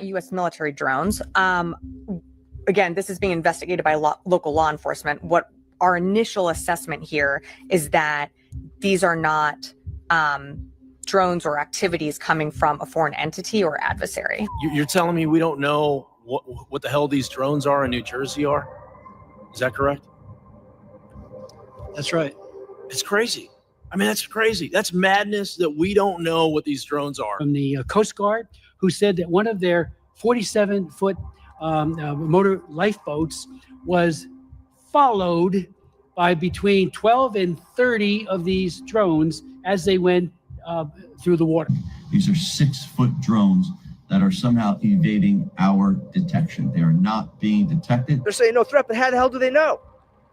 U.S. military drones. Again, this is being investigated by local law enforcement. What our initial assessment here is that these are not drones or activities coming from a foreign entity or adversary. You're telling me we don't know what the hell these drones are in New Jersey are? Is that correct? That's right. It's crazy. I mean, that's crazy. That's madness that we don't know what these drones are. From the Coast Guard, who said that one of their 47-foot motor lifeboats was followed by between 12 and 30 of these drones as they went through the water. These are 6-foot drones that are somehow evading our detection. They are not being detected. They're saying no threat, but how the hell do they know?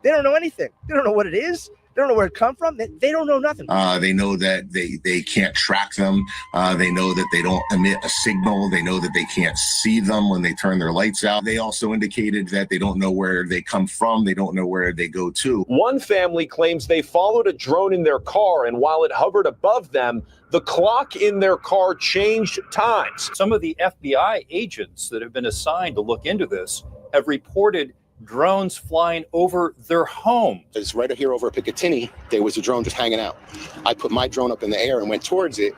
They don't know anything. They don't know what it is. They don't know where it come from. They don't know nothing. They know that they can't track them. They know that they don't emit a signal. They know that they can't see them when they turn their lights out. They also indicated that they don't know where they come from. They don't know where they go to. One family claims they followed a drone in their car, and while it hovered above them, the clock in their car changed times. Some of the FBI agents that have been assigned to look into this have reported drones flying over their home. It's right here over Picatinny. There was a drone just hanging out. I put my drone up in the air and went towards it.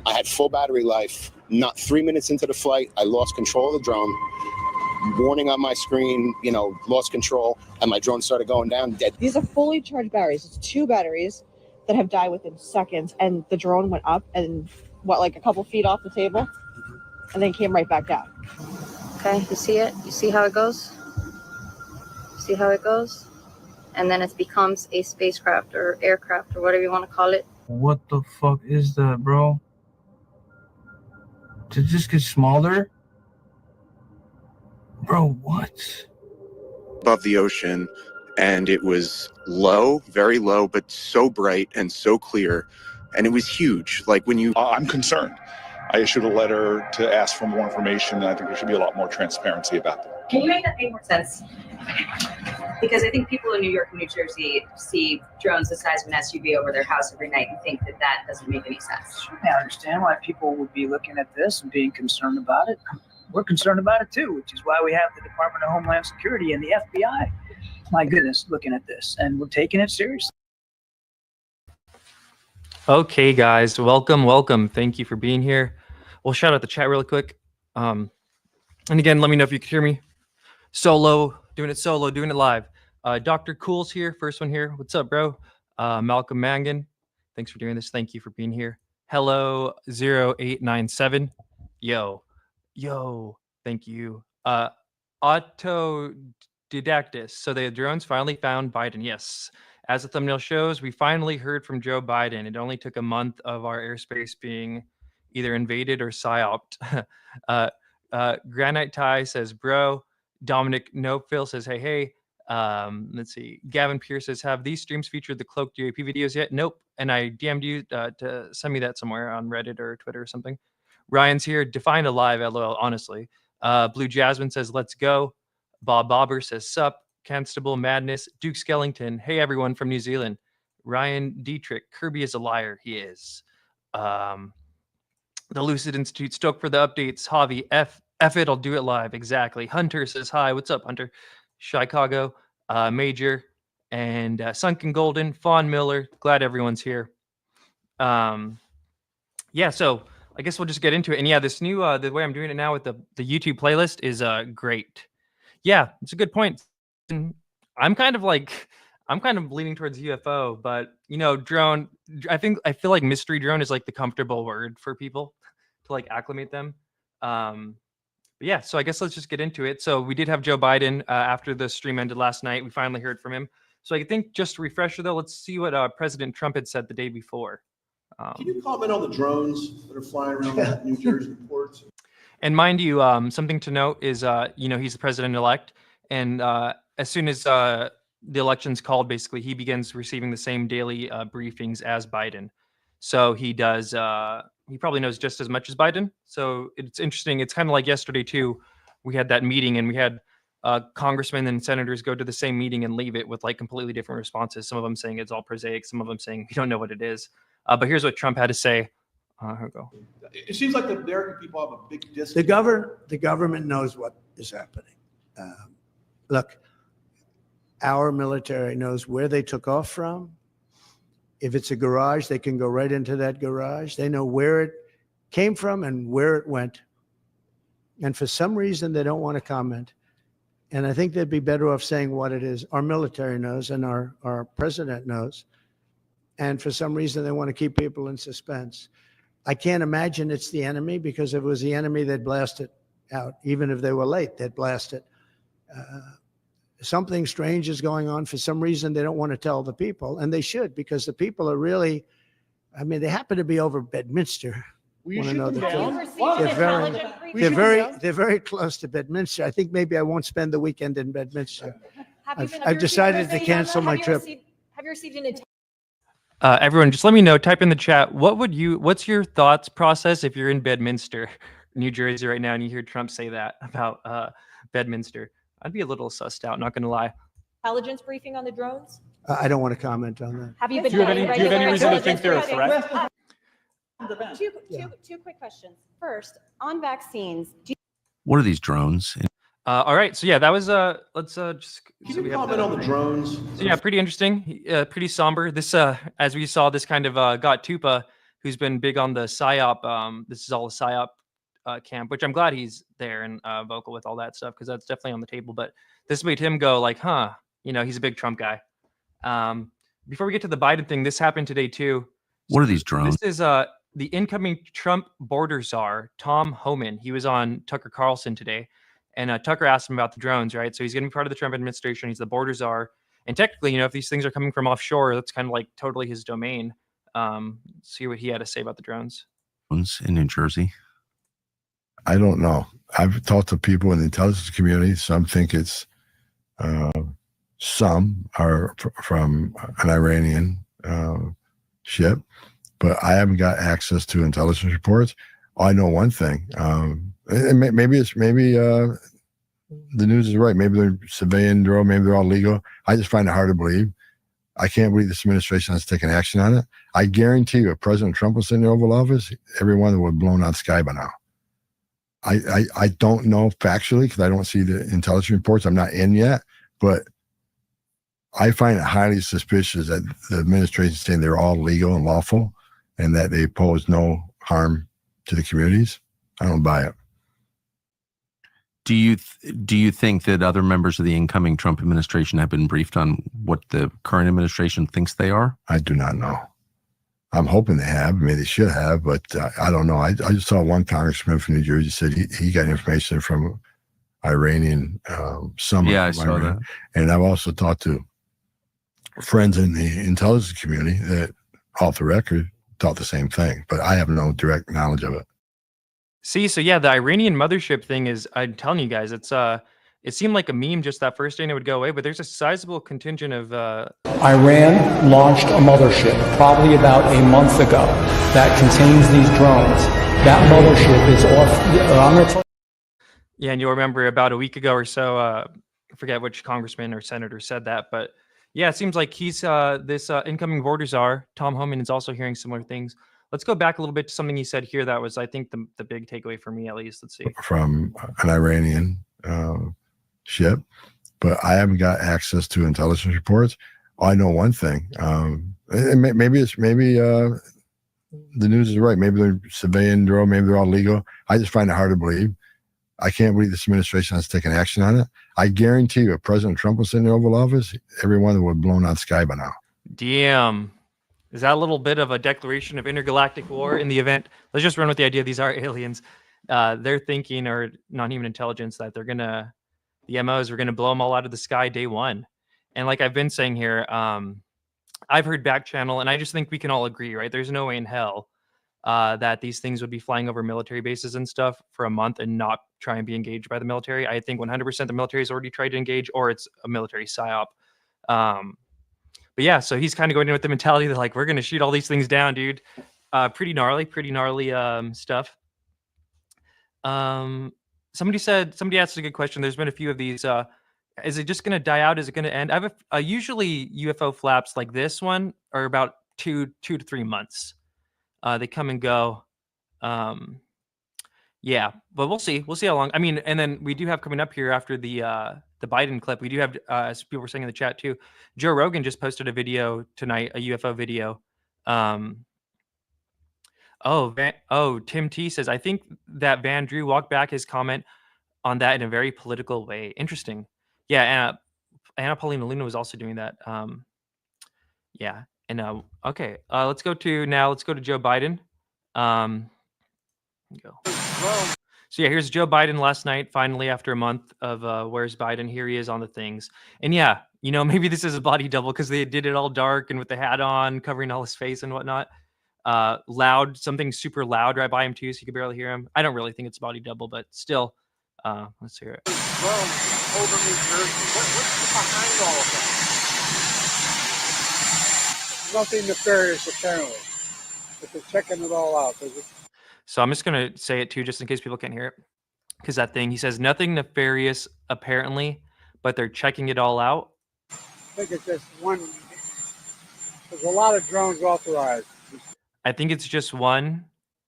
I had full battery life. Not 3 minutes into the flight, I lost control of the drone. Warning on my screen, lost control, and my drone started going down dead. These are fully charged batteries. It's 2 batteries that have died within seconds, and the drone went up and like a couple feet off the table, and then came right back down. Okay, you see it? You see how it goes? See how it goes? And then it becomes a spacecraft or aircraft or whatever you want to call it. What the fuck is that, bro? Did this get smaller? Bro, what? Above the ocean, and it was low, very low, but so bright and so clear. And it was huge. Like when you... I'm concerned. I issued a letter to ask for more information, and I think there should be a lot more transparency about that. Can you make that make more sense? Because I think people in New York and New Jersey see drones the size of an SUV over their house every night and think that doesn't make any sense. I understand why people would be looking at this and being concerned about it. We're concerned about it too, which is why we have the Department of Homeland Security and the FBI. My goodness, looking at this, and we're taking it seriously. Okay, guys, welcome. Thank you for being here. We'll shout out the chat really quick. And again, let me know if you can hear me. Doing it live. Dr. Cool's here, first one here. What's up, bro? Malcolm Mangan, thanks for doing this. Thank you for being here. Hello 0897. Yo, thank you. Autodidactus. So the drones finally found Biden. Yes. As the thumbnail shows, we finally heard from Joe Biden. It only took a month of our airspace being either invaded or psyoped. Granite Tie says, bro. Dominic Nopeville says, hey. Let's see. Gavin Pierce says, have these streams featured the cloaked UAP videos yet? Nope. And I DM'd you to send me that somewhere on Reddit or Twitter or something. Ryan's here. Define alive, LOL, honestly. Blue Jasmine says, let's go. Bob Bobber says, sup. Constable Madness. Duke Skellington. Hey, everyone from New Zealand. Ryan Dietrich. Kirby is a liar. He is. The Lucid Institute. Stoked for the updates. Javi. F it, I'll do it live. Exactly. Hunter says hi. What's up, Hunter? Chicago, Major, and Sunken Golden, Fawn Miller. Glad everyone's here. Yeah, so I guess we'll just get into it. And yeah, this new the way I'm doing it now with the YouTube playlist is great. Yeah, it's a good point. And I'm kind of leaning towards UFO, but drone. I feel like mystery drone is like the comfortable word for people to like acclimate them. But yeah, so I guess let's just get into it. So we did have Joe Biden after the stream ended last night. We finally heard from him. So I think just a refresher though, let's see what President Trump had said the day before. Can you comment on the drones that are flying around New Jersey ports? And mind you, something to note is, he's the president-elect, and as soon as the election's called, basically, he begins receiving the same daily briefings as Biden. So he does. He probably knows just as much as Biden. So it's interesting. It's kind of like yesterday too. We had that meeting, and we had congressmen and senators go to the same meeting and leave it with like completely different responses. Some of them saying it's all prosaic. Some of them saying we don't know what it is. But here's what Trump had to say Here we go. It seems like the American people have a big disconnect. The government knows what is happening. Look, our military knows where they took off from. If it's a garage, they can go right into that garage. They know where it came from and where it went. And for some reason, they don't want to comment. And I think they'd be better off saying what it is. Our military knows and our president knows. And for some reason, they want to keep people in suspense. I can't imagine it's the enemy, because if it was the enemy, they'd blast it out. Even if they were late, they'd blast it. Something strange is going on. For some reason, they don't want to tell the people, and they should, because the people are really, I mean, they happen to be over Bedminster. Will you Want to shoot know them the down? truth. What? They're very close to Bedminster. I think maybe I won't spend the weekend in Bedminster. I've decided to cancel my trip. Have you received an Everyone, just let me know. Type in the chat. What's your thoughts process if you're in Bedminster, New Jersey right now, and you hear Trump say that about Bedminster? I'd be a little sussed out, not going to lie. intelligence briefing on the drones? I don't want to comment on that. Have you been? Do you have any reason to think they're a threat? Two quick questions. First, on vaccines, What are these drones? All right, so yeah, that was let's just Can you comment on the drones? So yeah, pretty interesting, pretty somber. This as we saw, this kind of got Tupa, who's been big on the psyop. This is all a psyop camp, which I'm glad he's there and vocal with all that stuff, because that's definitely on the table. But this made him go like, huh, he's a big Trump guy. Before we get to the Biden thing, this happened today too. What are these drones? This is the incoming Trump Border Czar, Tom Homan. He was on Tucker Carlson today, and Tucker asked him about the drones, right? So he's going to be part of the Trump administration. He's the Border Czar, and technically, if these things are coming from offshore, that's kind of like totally his domain. See what he had to say about the drones. In New Jersey. I don't know. I've talked to people in the intelligence community. Some think it's, some are from an Iranian ship, but I haven't got access to intelligence reports. I know one thing. Maybe the news is right. Maybe they're civilian drone. Maybe they're all legal. I just find it hard to believe. I can't believe this administration has taken action on it. I guarantee you, if President Trump was in the Oval Office, everyone would have blown out the sky by now. I don't know factually, because I don't see the intelligence reports. I'm not in yet, but I find it highly suspicious that the administration is saying they're all legal and lawful and that they pose no harm to the communities. I don't buy it. Do you think that other members of the incoming Trump administration have been briefed on what the current administration thinks they are? I do not know. I'm hoping they have. Maybe they should have, but I don't know. I just saw one congressman from New Jersey said he got information from Iranian summit. Yeah, I saw that. And I've also talked to friends in the intelligence community that, off the record, thought the same thing, but I have no direct knowledge of it. See, so yeah, the Iranian mothership thing is, I'm telling you guys, it's it seemed like a meme just that first day and it would go away, but there's a sizable contingent of Iran launched a mothership probably about a month ago that contains these drones. That mothership is off. Yeah, and you'll remember about a week ago or so, I forget which congressman or senator said that, but yeah, it seems like he's this incoming Border Czar, Tom Homan, is also hearing similar things. Let's go back a little bit to something he said here that was, I think, the big takeaway for me, at least. Let's see. From an Iranian ship, but I haven't got access to intelligence reports. I know one thing. Maybe the news is right. Maybe they're civilian drone. Maybe they're all legal. I just find it hard to believe. I can't believe this administration has taken action on it. I guarantee you, if President Trump was in the Oval Office, everyone would have blown out the sky by now. Damn. Is that a little bit of a declaration of intergalactic war in the event? Let's just run with the idea these are aliens. They're thinking, or non-human intelligence, that the MOs are going to blow them all out of the sky day one. And like I've been saying here, I've heard back channel, and I just think we can all agree, right? There's no way in hell that these things would be flying over military bases and stuff for a month and not try and be engaged by the military. I think 100% the military has already tried to engage, or it's a military psyop. But yeah, so he's kind of going in with the mentality that, like, we're going to shoot all these things down, dude. Pretty gnarly stuff. Somebody asked a good question. There's been a few of these. Is it just going to die out? Is it going to end? I have usually UFO flaps like this one are about 2 to 3 months. They come and go. Yeah, but we'll see. We'll see how long. I mean, and then we do have coming up here after the Biden clip. We do have, as people were saying in the chat too, Joe Rogan just posted a video tonight, a UFO video. Tim T says, I think that Van Drew walked back his comment on that in a very political way. Interesting. Yeah, Anna Paulina Luna was also doing that. Yeah, and okay, let's go to Joe Biden. Go. So yeah, here's Joe Biden last night. Finally, after a month of where's Biden, here he is on the things. And yeah, you know, maybe this is a body double because they did it all dark and with the hat on, covering all his face and whatnot. Loud, something super loud right by him too, so you could barely hear him. I don't really think it's a body double, but still, let's hear it. Over New Jersey. What's behind all of that? Nothing nefarious, apparently. But they're checking it all out. So I'm just going to say it too, just in case people can't hear it. Because that thing, he says, nothing nefarious, apparently, but they're checking it all out. I think it's just one. There's a lot of drones authorized. I think it's just one.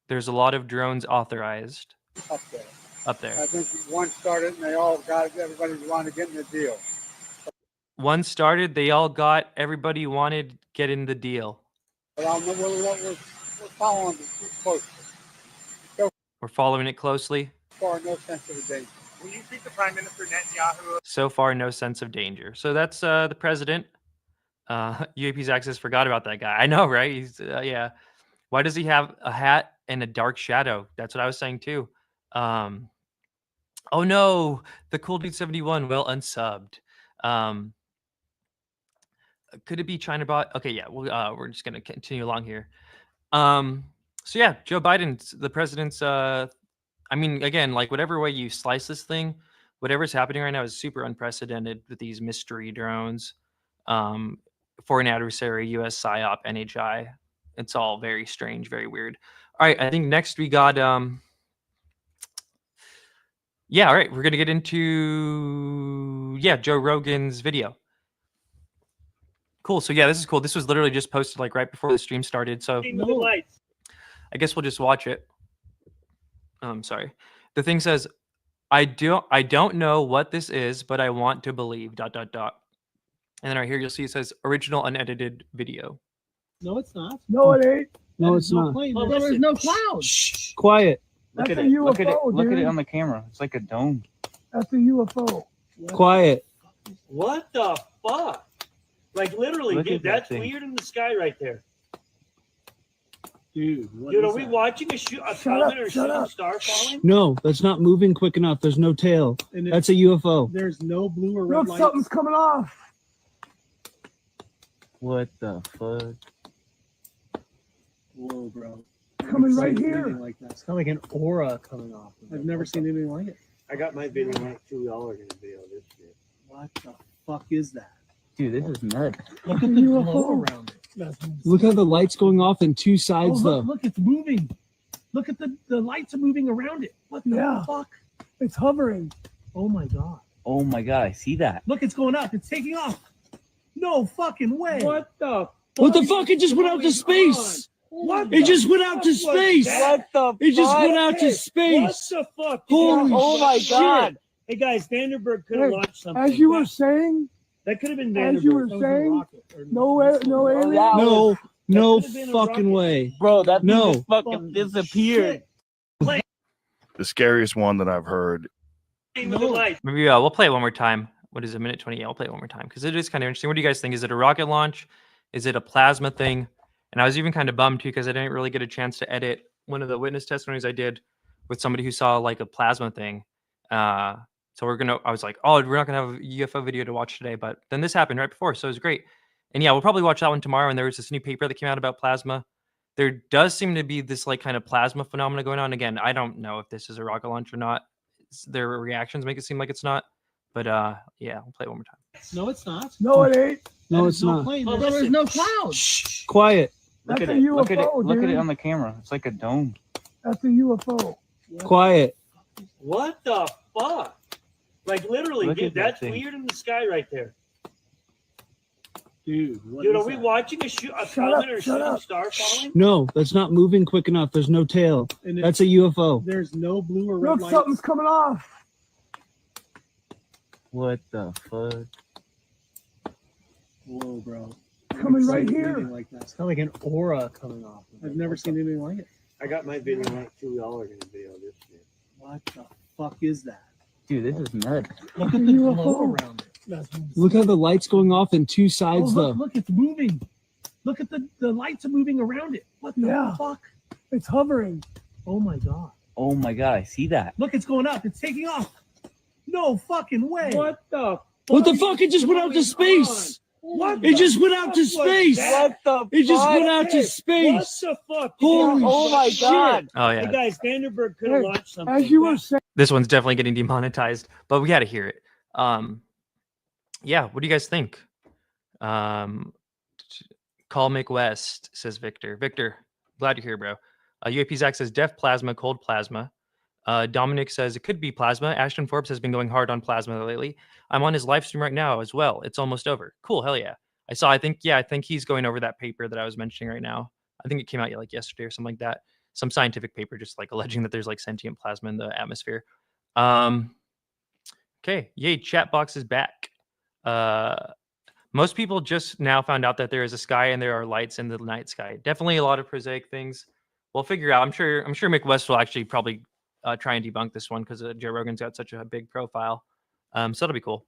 There's a lot of drones authorized. Up there. I think one started and they all got it. Everybody wanted to get in the deal. One started, they all got, everybody wanted get in the deal. But we're following it closely. We're following it closely. So far, no sense of danger. Will you think the Prime Minister Netanyahu? So far, no sense of danger. So that's the president. UAP's Access forgot about that guy. I know, right? He's yeah. Why does he have a hat and a dark shadow? That's what I was saying too. Oh no, the Cool Dude 71 unsubbed. Could it be China bot? Okay, yeah. We're just gonna continue along here. So yeah, Joe Biden, the president's. I mean, again, like whatever way you slice this thing, whatever's happening right now is super unprecedented with these mystery drones, foreign adversary, U.S. PSYOP, NHI. It's all very strange, very weird. All right, I think next we got. Yeah, all right, we're gonna get into Joe Rogan's video. Cool. So yeah, this is cool. This was literally just posted like right before the stream started. So I guess we'll just watch it. Sorry. The thing says, I don't know what this is, but I want to believe ... And then right here you'll see it says original unedited video. No, it's not. No, it ain't. No, it's not. Oh, there's no clouds. Quiet. That's a UFO, Look at dude. it on the camera. It's like a dome. That's a UFO. Quiet. What the fuck? Like literally, Look dude, at that that's thing. weird in the sky right there. Dude, Dude, are we watching a comet or a shooting star falling? No, that's not moving quick enough. There's no tail. And That's a UFO. There's no blue or red lights. Something's coming off. What the fuck? Whoa, bro. Coming right here. Like that. It's kind of like an aura coming off. I've never seen anything like it. I got my video like $2 in the video this shit. What the fuck is that? Dude, this is nuts. Look at the UFO around it. Look how the light's going off in two sides, though. Look, it's moving. Look at the lights are moving around it. What the fuck? It's hovering. Oh my god. Oh my god, I see that. Look, it's going up. It's taking off. No fucking way. What the? What the fuck? It just went out to space. What? It just went out to space. What the? It just fuck? went out to space. What the fuck? Holy oh my shit. god! Hey guys, Vandenberg could have launched something. As you were saying, that could have been as you Vandenberg. were saying, no alien. No fucking way. Bro, that thing No. just fucking disappeared. The scariest one that I've heard. Maybe we'll play it one more time. What is it, minute 20? Yeah, we'll play it one more time because it is kind of interesting. What do you guys think? Is it a rocket launch? Is it a plasma thing? And I was even kind of bummed too because I didn't really get a chance to edit one of the witness testimonies I did with somebody who saw like a plasma thing. So I was like, oh, we're not gonna have a UFO video to watch today, but then this happened right before, so it was great. And yeah, we'll probably watch that one tomorrow. And there was this new paper that came out about plasma. There does seem to be this like kind of plasma phenomena going on. Again, I don't know if this is a rocket launch or not. Their reactions make it seem like it's not. But yeah, we'll play it one more time. No, it's not. No, it ain't. No, it's not. There's no clouds. Quiet. That's Look a at it. UFO, Look at it. dude. Look at it on the camera. It's like a dome. That's a UFO. Quiet. What the fuck? Like literally, Look dude, at that that's thing. weird in the sky right there. Dude, Dude, are we watching a comet or shooting star falling? No, that's not moving quick enough. There's no tail. And That's a UFO. There's no blue or red Look, lights. something's coming off. What the fuck? Whoa, bro. Coming I've right never seen here. anything like that. It's kind of like an aura coming off. I've never seen anything like it. I got my video on it too. Y'all are gonna video this shit. What the fuck is that? Dude, this is nuts. Look at the glow around it. Look how the light's going off in two Oh, sides, though. look, it's moving. Look at the lights are moving around it. What the fuck? It's hovering. Oh my god. Oh my god, I see that. Look, it's going up. It's taking off. No fucking way. What the? What the fuck? It just went out to space. What? It just went out to space. What the? It just fuck? went out to space. What the fuck? Holy oh my shit. god. Oh yeah. Hey guys, Vandenberg could have launched something. As you were saying, This one's definitely getting demonetized, but we got to hear it. Yeah, what do you guys think? Call McWest, says Victor. Victor, glad you're here, bro. UAP Zach says def plasma, cold plasma. Dominic says it could be plasma. Ashton Forbes has been going hard on plasma lately. I'm on his live stream right now as well. It's almost over. Cool, hell yeah. I think he's going over that paper that I was mentioning right now. I think it came out like yesterday or something like that. Some scientific paper just like alleging that there's like sentient plasma in the atmosphere. Okay, yay, chat box is back. Most people just now found out that there is a sky and there are lights in the night sky. Definitely a lot of prosaic things. We'll figure out. I'm sure McWest will actually probably try and debunk this one because Joe Rogan's got such a big profile. So that'll be cool.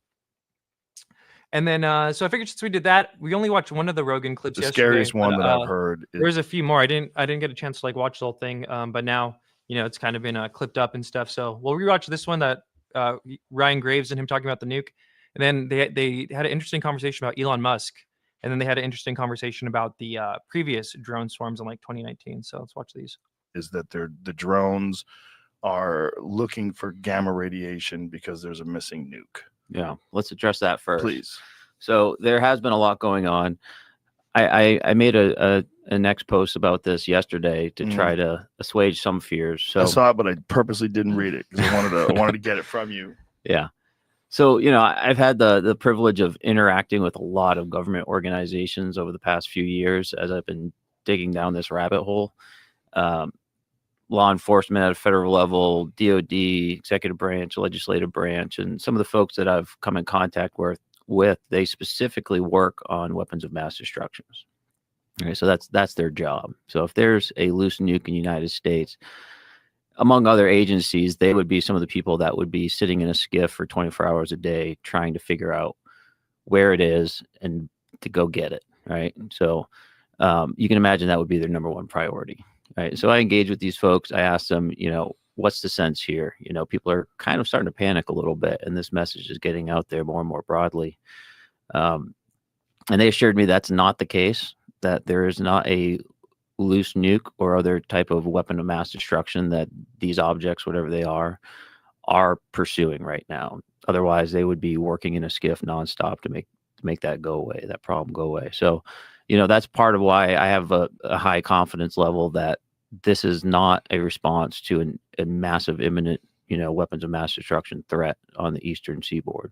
And then, so I figured since we did that, we only watched one of the Rogan clips The yesterday. scariest one that I've heard is- There's a few more. I didn't get a chance to like watch the whole thing, but now it's kind of been clipped up and stuff. So we'll rewatch this one that Ryan Graves and him talking about the nuke, and then they had an interesting conversation about Elon Musk, and then they had an interesting conversation about the previous drone swarms in like 2019. So let's watch these. Is that the drones are looking for gamma radiation because there's a missing nuke. Yeah, let's address that first. Please. So there has been a lot going on. I made a next post about this yesterday to try to assuage some fears. So I saw it, but I purposely didn't read it because I wanted to get it from you. Yeah. So, I've had the privilege of interacting with a lot of government organizations over the past few years as I've been digging down this rabbit hole. Law enforcement at a federal level, DOD, executive branch, legislative branch, and some of the folks that I've come in contact with, they specifically work on weapons of mass destruction. Okay, so that's their job. So if there's a loose nuke in the United States, among other agencies, they would be some of the people that would be sitting in a skiff for 24 hours a day trying to figure out where it is and to go get it, right? So you can imagine that would be their number one priority. Right. So I engage with these folks. I ask them, what's the sense here? People are kind of starting to panic a little bit, and this message is getting out there more and more broadly. And they assured me that's not the case, that there is not a loose nuke or other type of weapon of mass destruction that these objects, whatever they are pursuing right now. Otherwise, they would be working in a skiff nonstop to make that go away, that problem go away. So, that's part of why I have a high confidence level that this is not a response to a massive imminent, weapons of mass destruction threat on the eastern seaboard.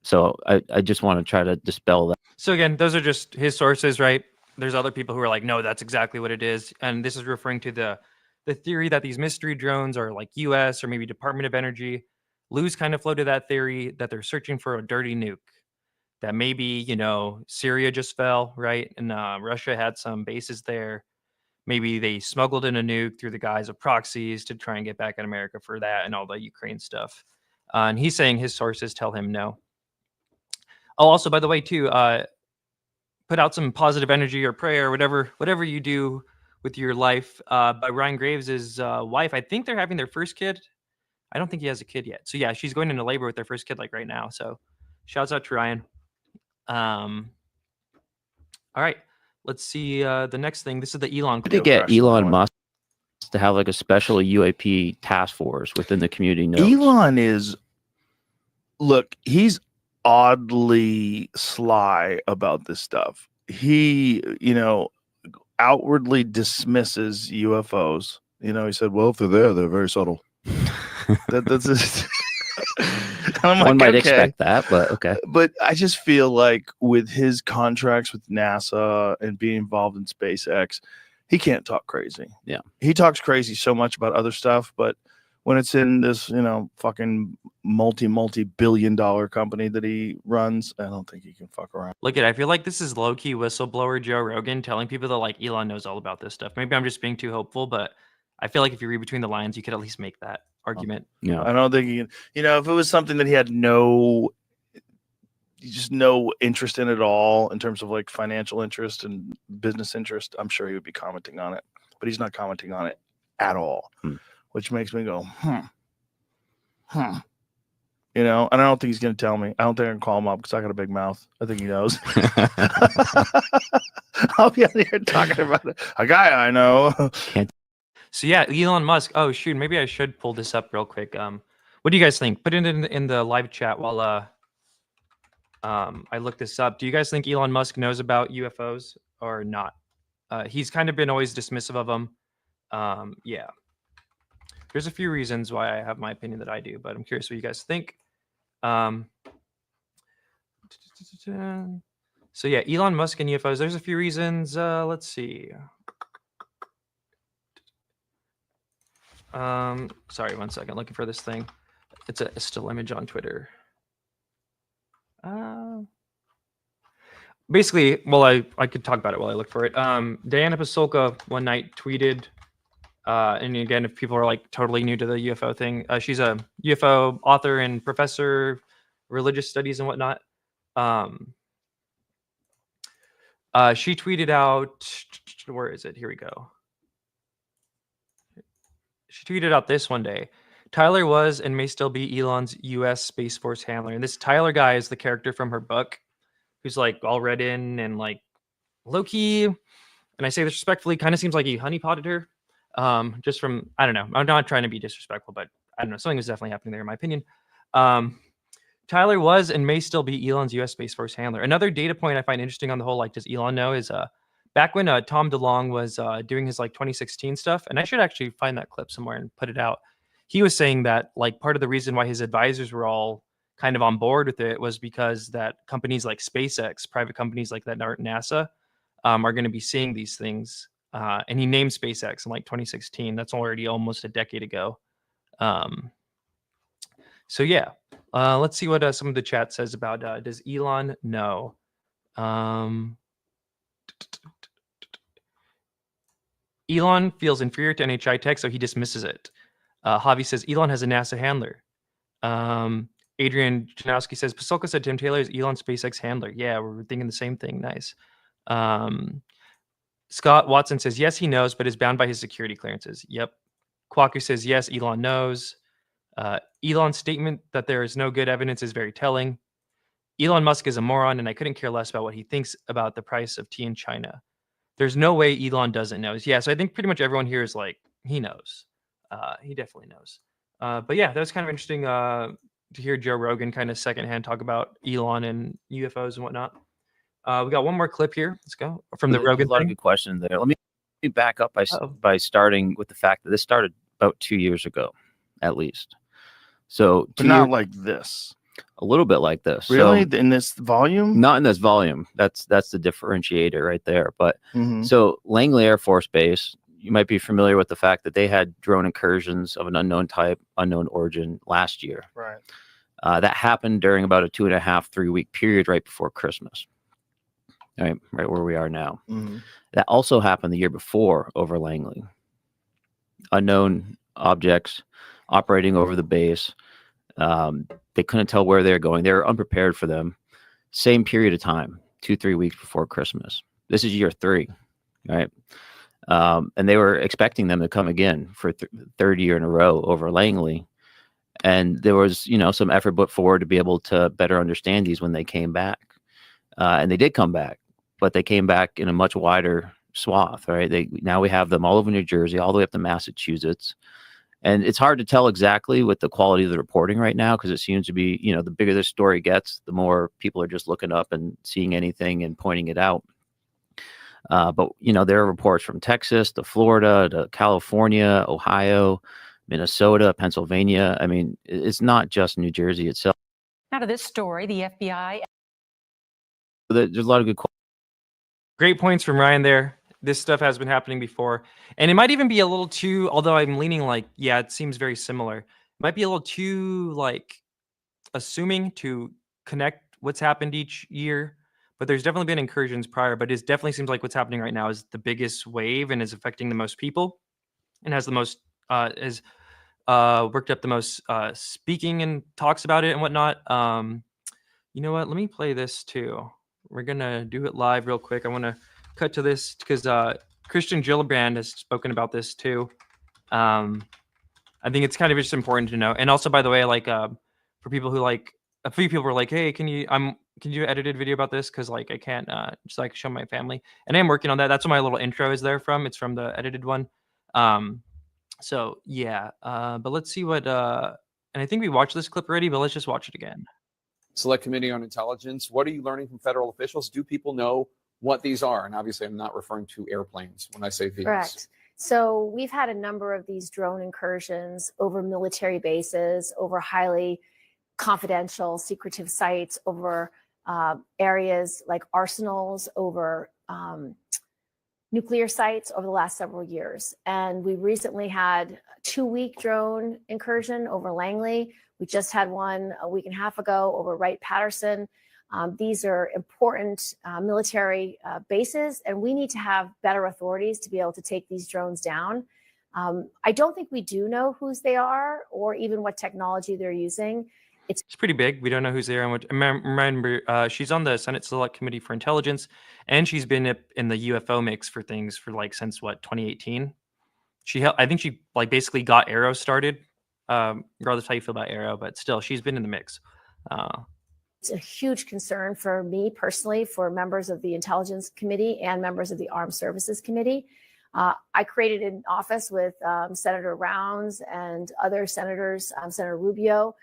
So I just want to try to dispel that. So again, those are just his sources, right? There's other people who are like, no, that's exactly what it is. And this is referring to the theory that these mystery drones are like US or maybe Department of Energy. Lue's kind of floated that theory that they're searching for a dirty nuke. That maybe, Syria just fell, right? And Russia had some bases there. Maybe they smuggled in a nuke through the guise of proxies to try and get back at America for that and all the Ukraine stuff. And he's saying his sources tell him no. Oh, also, by the way, too, put out some positive energy or prayer, whatever you do with your life. By Ryan Graves' wife, I think they're having their first kid. I don't think he has a kid yet. So yeah, she's going into labor with their first kid like right now. So shouts out to Ryan. All right, let's see the next thing. This is the Elon. To get Elon Musk to have like a special UAP task force within the community notes. Elon he's oddly sly about this stuff. He, outwardly dismisses UFOs. He said, well, if they're there, they're very subtle. That's just I'm like, One might okay. expect that, but okay. But I just feel like with his contracts with NASA and being involved in SpaceX, he can't talk crazy. Yeah. He talks crazy so much about other stuff, but when it's in this, fucking multi-billion-dollar company that he runs, I don't think he can fuck around. Look at, I feel like this is low-key whistleblower Joe Rogan telling people that like Elon knows all about this stuff. Maybe I'm just being too hopeful, but I feel like if you read between the lines, you could at least make that argument. Yeah. I don't think he can, if it was something that he had just no interest in at all in terms of like financial interest and business interest, I'm sure he would be commenting on it, but he's not commenting on it at all, which makes me go, and I don't think he's going to tell me. I don't think I can call him up because I got a big mouth. I think he knows. I'll be out here talking about it. A guy I know. So yeah, Elon Musk. Oh shoot, maybe I should pull this up real quick. What do you guys think? Put it in the live chat while I look this up. Do you guys think Elon Musk knows about UFOs or not? He's kind of been always dismissive of them. Yeah. There's a few reasons why I have my opinion that I do, but I'm curious what you guys think. So yeah, Elon Musk and UFOs. There's a few reasons. Let's see. Sorry, 1 second. Looking for this thing. It's a still image on Twitter. Basically, well, I could talk about it while I look for it. Diana Pasulka one night tweeted, and again, if people are like totally new to the UFO thing, she's a UFO author and professor, religious studies and whatnot. She tweeted out, where is it? Here we go. She tweeted out this one day. Tyler was and may still be Elon's U.S. Space Force handler. And this Tyler guy is the character from her book who's like all read in and like low-key, and I say this respectfully, kind of seems like he honeypotted her. Just from, I don't know. I'm not trying to be disrespectful, but I don't know. Something is definitely happening there in my opinion. Tyler was and may still be Elon's U.S. Space Force handler. Another data point I find interesting on the whole, like, does Elon know, is back when Tom DeLonge was doing his like 2016 stuff, and I should actually find that clip somewhere and put it out. He was saying that like part of the reason why his advisors were all kind of on board with it was because that companies like SpaceX, private companies like that aren't NASA, are going to be seeing these things. And he named SpaceX in like 2016. That's already almost a decade ago. So yeah, let's see what some of the chat says about does Elon know? Elon feels inferior to NHI tech, so he dismisses it. Javi says Elon has a NASA handler. Adrian Janowski says Pasulka said Tim Taylor is Elon SpaceX handler. Yeah, we're thinking the same thing. Nice. Scott Watson says yes, he knows, but is bound by his security clearances. Yep. Kwaku says yes, Elon knows. Elon's statement that there is no good evidence is very telling. Elon Musk is a moron, and I couldn't care less about what he thinks about the price of tea in China. There's no way Elon doesn't know. Yeah, so I think pretty much everyone here is like, he knows. He definitely knows. But yeah, that was kind of interesting to hear Joe Rogan kind of secondhand talk about Elon and UFOs and whatnot. We got one more clip here. Let's go from the Rogan. A lot of good questions there. Let me back up by starting with the fact that this started about 2 years ago, at least. So but not like this. A little bit like this. Really? So, in this volume? Not in this volume. That's the differentiator right there. But so Langley Air Force Base, you might be familiar with the fact that they had drone incursions of an unknown type, unknown origin last year. Right. That happened during about a 2.5-3 week period right before Christmas. Right where we are now. That also happened the year before over Langley. Unknown objects operating over the base. They couldn't tell where they're going. They were unprepared for them. Same period of time, 2-3 weeks before Christmas. This is year 3, right? And they were expecting them to come again for third year in a row over Langley. And there was, some effort put forward to be able to better understand these when they came back. And they did come back, but they came back in a much wider swath, right? Now we have them all over New Jersey, all the way up to Massachusetts. And it's hard to tell exactly with the quality of the reporting right now, because it seems to be, the bigger the story gets, the more people are just looking up and seeing anything and pointing it out. But, there are reports from Texas to Florida to California, Ohio, Minnesota, Pennsylvania. I mean, it's not just New Jersey itself. Now to this story, the FBI. There's a lot of good. Great points from Ryan there. This stuff has been happening before. And it might even be a little too, although I'm leaning like, yeah, it seems very similar. It might be a little too like assuming to connect what's happened each year. But there's definitely been incursions prior, but it definitely seems like what's happening right now is the biggest wave and is affecting the most people and has the most, worked up the most speaking and talks about it and whatnot. You know what? Let me play this too. We're going to do it live real quick. I want to cut to this because Kirsten Gillibrand has spoken about this too. I think it's kind of just important to know. And also, by the way, like for people who like, a few people were like, hey, can you edited video about this? Because like I can't just like show my family. And I am working on that. That's what my little intro is there from. It's from the edited one. So yeah, but let's see what, and I think we watched this clip already, but let's just watch it again. Select Committee on Intelligence. What are you learning from federal officials? Do people know what these are? And obviously I'm not referring to airplanes when I say these. Correct. So we've had a number of these drone incursions over military bases, over highly confidential, secretive sites, over areas like arsenals, over nuclear sites over the last several years. And we recently had a 2-week drone incursion over Langley. We just had one a week and a half ago over Wright-Patterson. These are important military bases, and we need to have better authorities to be able to take these drones down. I don't think we do know whose they are or even what technology they're using. It's pretty big. We don't know who's there. And what, remember, she's on the Senate Select Committee for Intelligence, and she's been in the UFO mix for things for like since what 2018. I think she like basically got Arrow started. Regardless how you feel about Arrow, but still, she's been in the mix. It's a huge concern for me personally, for members of the Intelligence Committee and members of the Armed Services Committee. I created an office with Senator Rounds and other senators, Senator Rubio,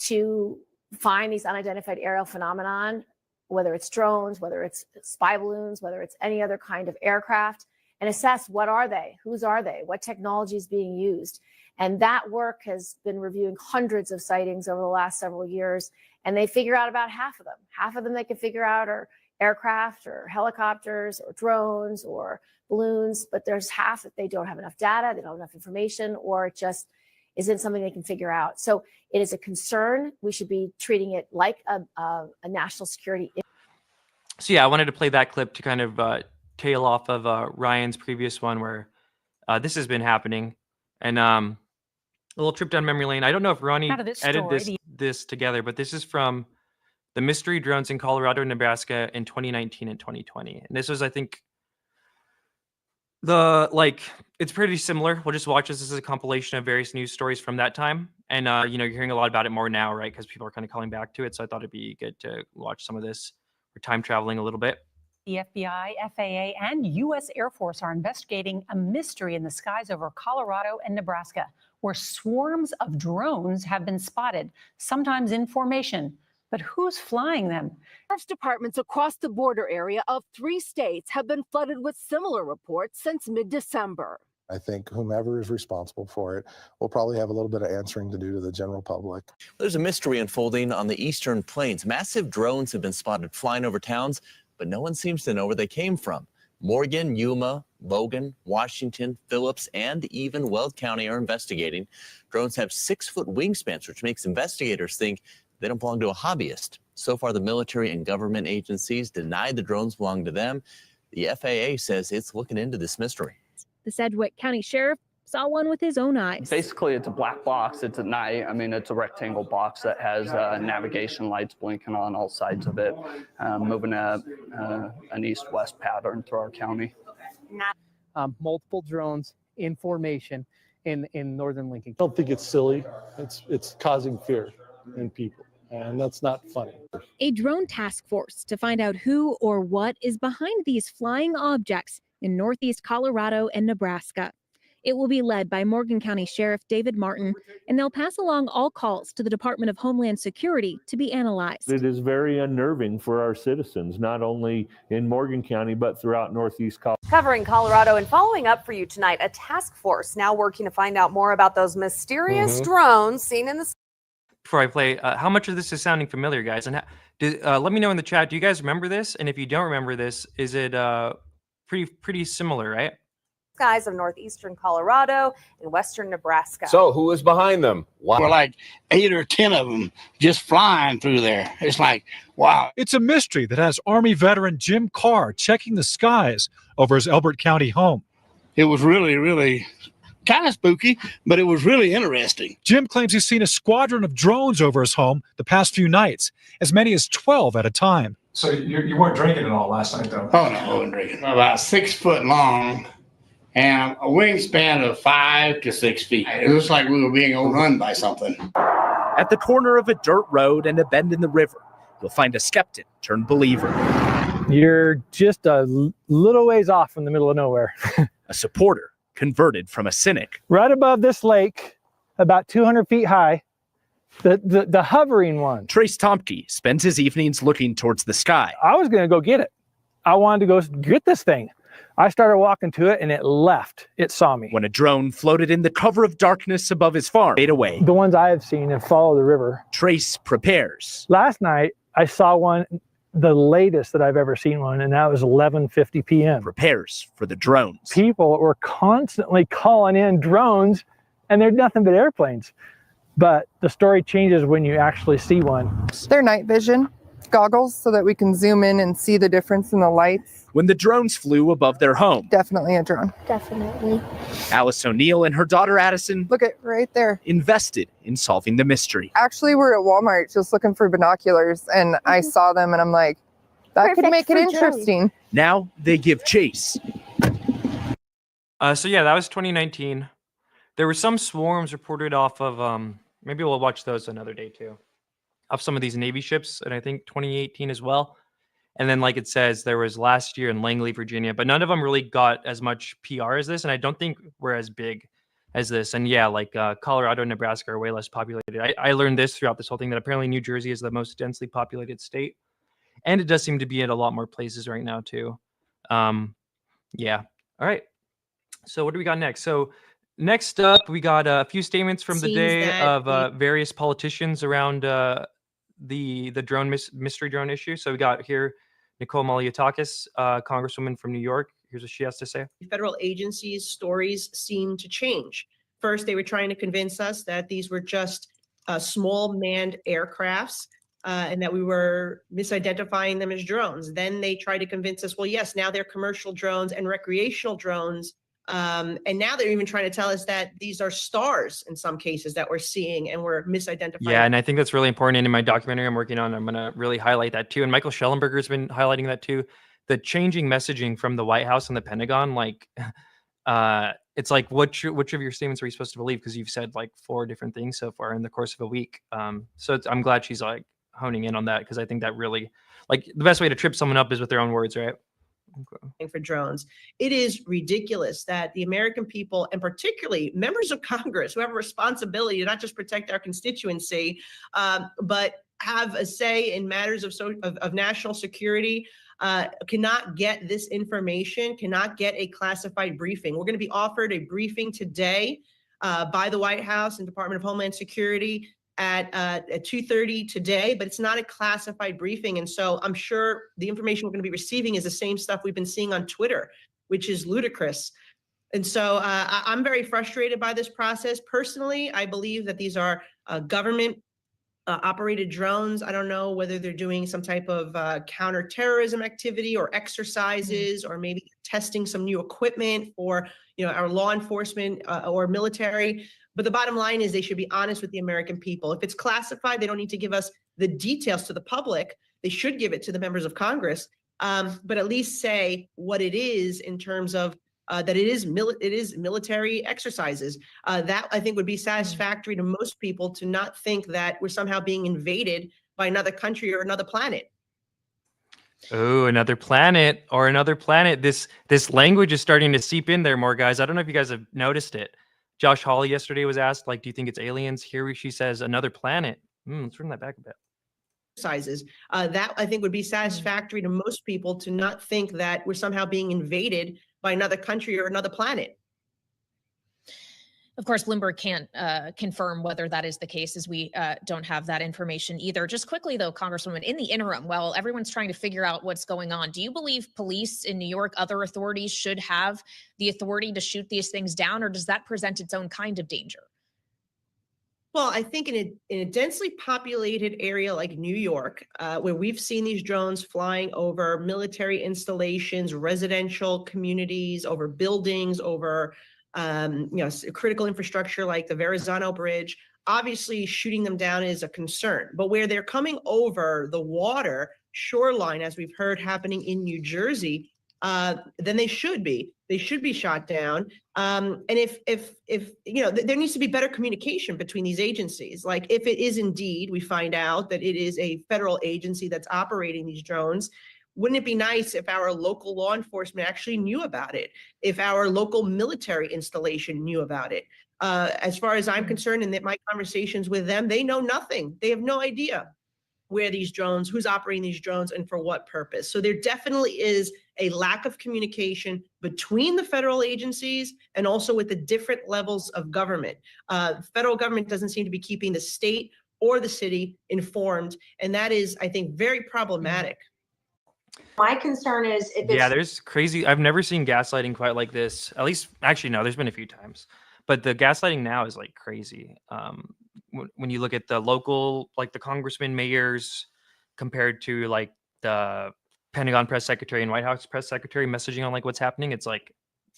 to find these unidentified aerial phenomenon, whether it's drones, whether it's spy balloons, whether it's any other kind of aircraft, and assess what are they, whose are they, what technology is being used. And that work has been reviewing hundreds of sightings over the last several years, and they figure out about half of them. Half of them they can figure out are aircraft or helicopters or drones or balloons, but there's half that they don't have enough data, they don't have enough information, or it just isn't something they can figure out. So it is a concern. We should be treating it like a national security. So yeah, I wanted to play that clip to kind of tail off of Ryan's previous one where this has been happening. And a little trip down memory lane. I don't know if Ronnie edited this together, but this is from the mystery drones in Colorado and Nebraska in 2019 and 2020. And this was, I think, it's pretty similar. We'll just watch this. This is a compilation of various news stories from that time. And, you're hearing a lot about it more now, right? Because people are kind of calling back to it. So I thought it'd be good to watch some of this. We're time traveling a little bit. The FBI, FAA, and U.S. Air Force are investigating a mystery in the skies over Colorado and Nebraska, where swarms of drones have been spotted, sometimes in formation. But who's flying them? Sheriff's departments across the border area of 3 states have been flooded with similar reports since mid-December. I think whomever is responsible for it will probably have a little bit of answering to do to the general public. There's a mystery unfolding on the eastern plains. Massive drones have been spotted flying over towns, but no one seems to know where they came from. Morgan, Yuma, Logan, Washington, Phillips, and even Weld County are investigating. Drones have 6-foot wingspans, which makes investigators think they don't belong to a hobbyist. So far, the military and government agencies deny the drones belong to them. The FAA says it's looking into this mystery. The Sedgwick County Sheriff saw one with his own eyes. Basically, it's a black box. It's at night. I mean, it's a rectangle box that has navigation lights blinking on all sides of it, moving an east-west pattern through our county. Multiple drones in formation in northern Lincoln. I don't think it's silly. It's causing fear in people, and that's not funny. A drone task force to find out who or what is behind these flying objects in northeast Colorado and Nebraska. It will be led by Morgan County Sheriff David Martin, and they'll pass along all calls to the Department of Homeland Security to be analyzed. It is very unnerving for our citizens, not only in Morgan County, but throughout northeast Colorado. Covering Colorado and following up for you tonight, a task force now working to find out more about those mysterious drones seen in the before I play, how much of this is sounding familiar, guys? And let me know in the chat. Do you guys remember this? And if you don't remember this, is it pretty similar, right? Skies of northeastern Colorado and western Nebraska. So who is behind them? Wow. We're like 8 or 10 of them just flying through there. It's like, wow. It's a mystery that has Army veteran Jim Carr checking the skies over his Elbert County home. It was really, really kind of spooky, but it was really interesting. Jim claims he's seen a squadron of drones over his home the past few nights, as many as 12 at a time. So you weren't drinking at all last night, though? Oh, no, I wasn't drinking. About 6 foot long and a wingspan of 5 to 6 feet. It looks like we were being overrun by something. At the corner of a dirt road and a bend in the river, you'll find a skeptic turned believer. You're just a little ways off from the middle of nowhere. A supporter converted from a cynic. Right above this lake, about 200 feet high, the hovering one. Trace Tomke spends his evenings looking towards the sky. I was going to go get it. I wanted to go get this thing. I started walking to it and it left. It saw me. When a drone floated in the cover of darkness above his farm, fade away. The ones I have seen and follow the river. Trace prepares. Last night, I saw one, the latest that I've ever seen one, and that was 11:50 p.m. Prepares for the drones. People were constantly calling in drones, and they're nothing but airplanes. But the story changes when you actually see one. They're night vision goggles so that we can zoom in and see the difference in the lights. When the drones flew above their home. Definitely a drone. Definitely. Alice O'Neill and her daughter Addison. Look at right there. Invested in solving the mystery. Actually, we're at Walmart just looking for binoculars, and I saw them and I'm like, that could make it interesting. Now they give chase. So yeah, that was 2019. There were some swarms reported off of maybe we'll watch those another day too, of some of these Navy ships, and I think 2018 as well. And then, like it says, there was last year in Langley, Virginia, but none of them really got as much PR as this, and I don't think we're as big as this. And yeah, like Colorado and Nebraska are way less populated. I learned this throughout this whole thing, that apparently New Jersey is the most densely populated state, and it does seem to be in a lot more places right now too. Yeah. All right. So what do we got next? So next up, we got a few statements from the day of various politicians around the drone mystery drone issue. So we got here Nicole Malliatokis, Congresswoman from New York. Here's what she has to say. Federal agencies' stories seem to change. First, they were trying to convince us that these were just small manned aircrafts and that we were misidentifying them as drones. Then they tried to convince us, well, yes, now they're commercial drones and recreational drones. And now they're even trying to tell us that these are stars in some cases that we're seeing and we're misidentifying. Yeah, and I think that's really important. And in my documentary I'm working on, I'm going to really highlight that too. And Michael Schellenberger has been highlighting that too. The changing messaging from the White House and the Pentagon, like, it's like, which of your statements are you supposed to believe? Because you've said like 4 different things so far in the course of a week. So I'm glad she's like honing in on that, because I think that really, like, the best way to trip someone up is with their own words, right? Okay. For drones. It is ridiculous that the American people, and particularly members of Congress who have a responsibility to not just protect our constituency, but have a say in matters of national security, cannot get this information, cannot get a classified briefing. We're going to be offered a briefing today by the White House and Department of Homeland Security at 2:30 today, but it's not a classified briefing. And so I'm sure the information we're going to be receiving is the same stuff we've been seeing on Twitter, which is ludicrous. And so I'm very frustrated by this process. Personally, I believe that these are government operated drones. I don't know whether they're doing some type of counterterrorism activity or exercises, or maybe testing some new equipment for, our law enforcement or military. But the bottom line is they should be honest with the American people. If it's classified, they don't need to give us the details to the public. They should give it to the members of Congress, but at least say what it is in terms of that it is military exercises. That I think would be satisfactory to most people, to not think that we're somehow being invaded by another country or another planet. Oh, another planet or another planet. This language is starting to seep in there more, guys. I don't know if you guys have noticed it. Josh Hawley yesterday was asked, like, do you think it's aliens? Here she says another planet. Let's run that back a bit. Sizes. That I think would be satisfactory to most people, to not think that we're somehow being invaded by another country or another planet. Of course, Bloomberg can't confirm whether that is the case, as we don't have that information either. Just quickly, though, Congresswoman, in the interim, while everyone's trying to figure out what's going on, do you believe police in New York, other authorities, should have the authority to shoot these things down, or does that present its own kind of danger? Well, I think in a densely populated area like New York, where we've seen these drones flying over military installations, residential communities, over buildings, over critical infrastructure like the Verrazano Bridge, obviously shooting them down is a concern. But where they're coming over the water shoreline, as we've heard happening in New Jersey, then they should be shot down. And if there needs to be better communication between these agencies. Like if it is indeed, we find out that it is a federal agency that's operating these drones, wouldn't it be nice if our local law enforcement actually knew about it? If our local military installation knew about it? As far as I'm concerned, and that my conversations with them, they know nothing. They have no idea where these drones, who's operating these drones, and for what purpose. So there definitely is a lack of communication between the federal agencies and also with the different levels of government. Federal government doesn't seem to be keeping the state or the city informed, and that is, I think, very problematic. My concern is if it's there's crazy. I've never seen gaslighting quite like this. At least, actually, no, there's been a few times, but the gaslighting now is like crazy. When you look at the local, like the congressmen, mayors, compared to like the Pentagon press secretary and White House press secretary messaging on like what's happening, it's like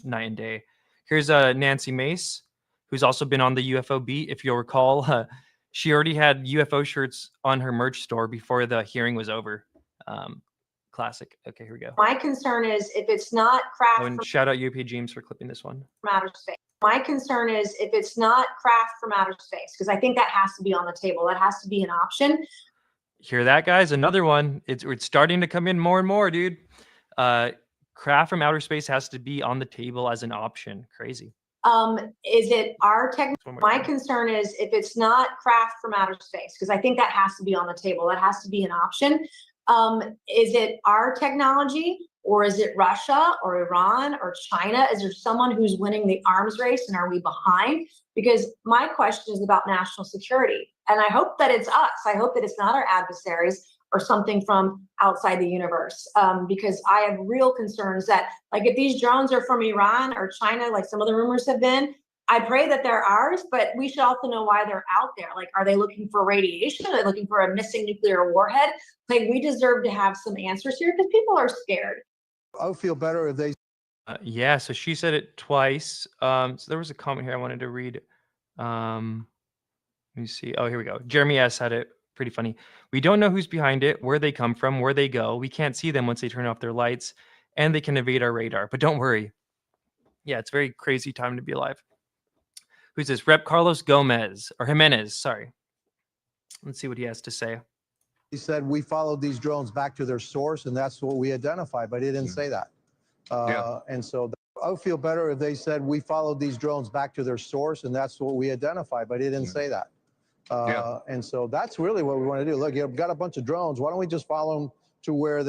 night and day. Here's Nancy Mace, who's also been on the UFO beat. If you'll recall, she already had UFO shirts on her merch store before the hearing was over. Classic. Okay, here we go. my concern is if it's not craft Oh, and shout out UP James for clipping this one. from outer space. My concern is if it's not craft from outer space, because I think that has to be on the table. That has to be an option. Hear that, guys? Another one. It's starting to come in more and more, dude. Craft from outer space has to be on the table as an option. Crazy. Is it our tech? One more My time. concern is if it's not craft from outer space, because I think that has to be on the table. That has to be an option. Is it our technology, or is it Russia or Iran or China? Is there someone who's winning the arms race, and are we behind? Because my question is about national security, and I hope that it's us. I hope that it's not our adversaries or something from outside the universe, because I have real concerns that, like, if these drones are from Iran or China, like some of the rumors have been, I pray that they're ours, but we should also know why they're out there. Like, are they looking for radiation? Are they looking for a missing nuclear warhead? Like, we deserve to have some answers here because people are scared. I would feel better if they. Yeah, so she said it twice. So there was a comment here I wanted to read. Let me see. Oh, here we go. Jeremy S. had it pretty funny. We don't know who's behind it, where they come from, where they go. We can't see them once they turn off their lights, and they can evade our radar. But don't worry. Yeah, it's a very crazy time to be alive. Who's this? Rep Carlos Gomez, or Jimenez, sorry. Let's see what he has to say. He said we followed these drones back to their source, and that's what we identified, but he didn't say that. And so I would feel better if they said we followed these drones back to their source, and that's what we identified, but he didn't say that. And so that's really what we want to do. Look, you've got a bunch of drones. Why don't we just follow them to where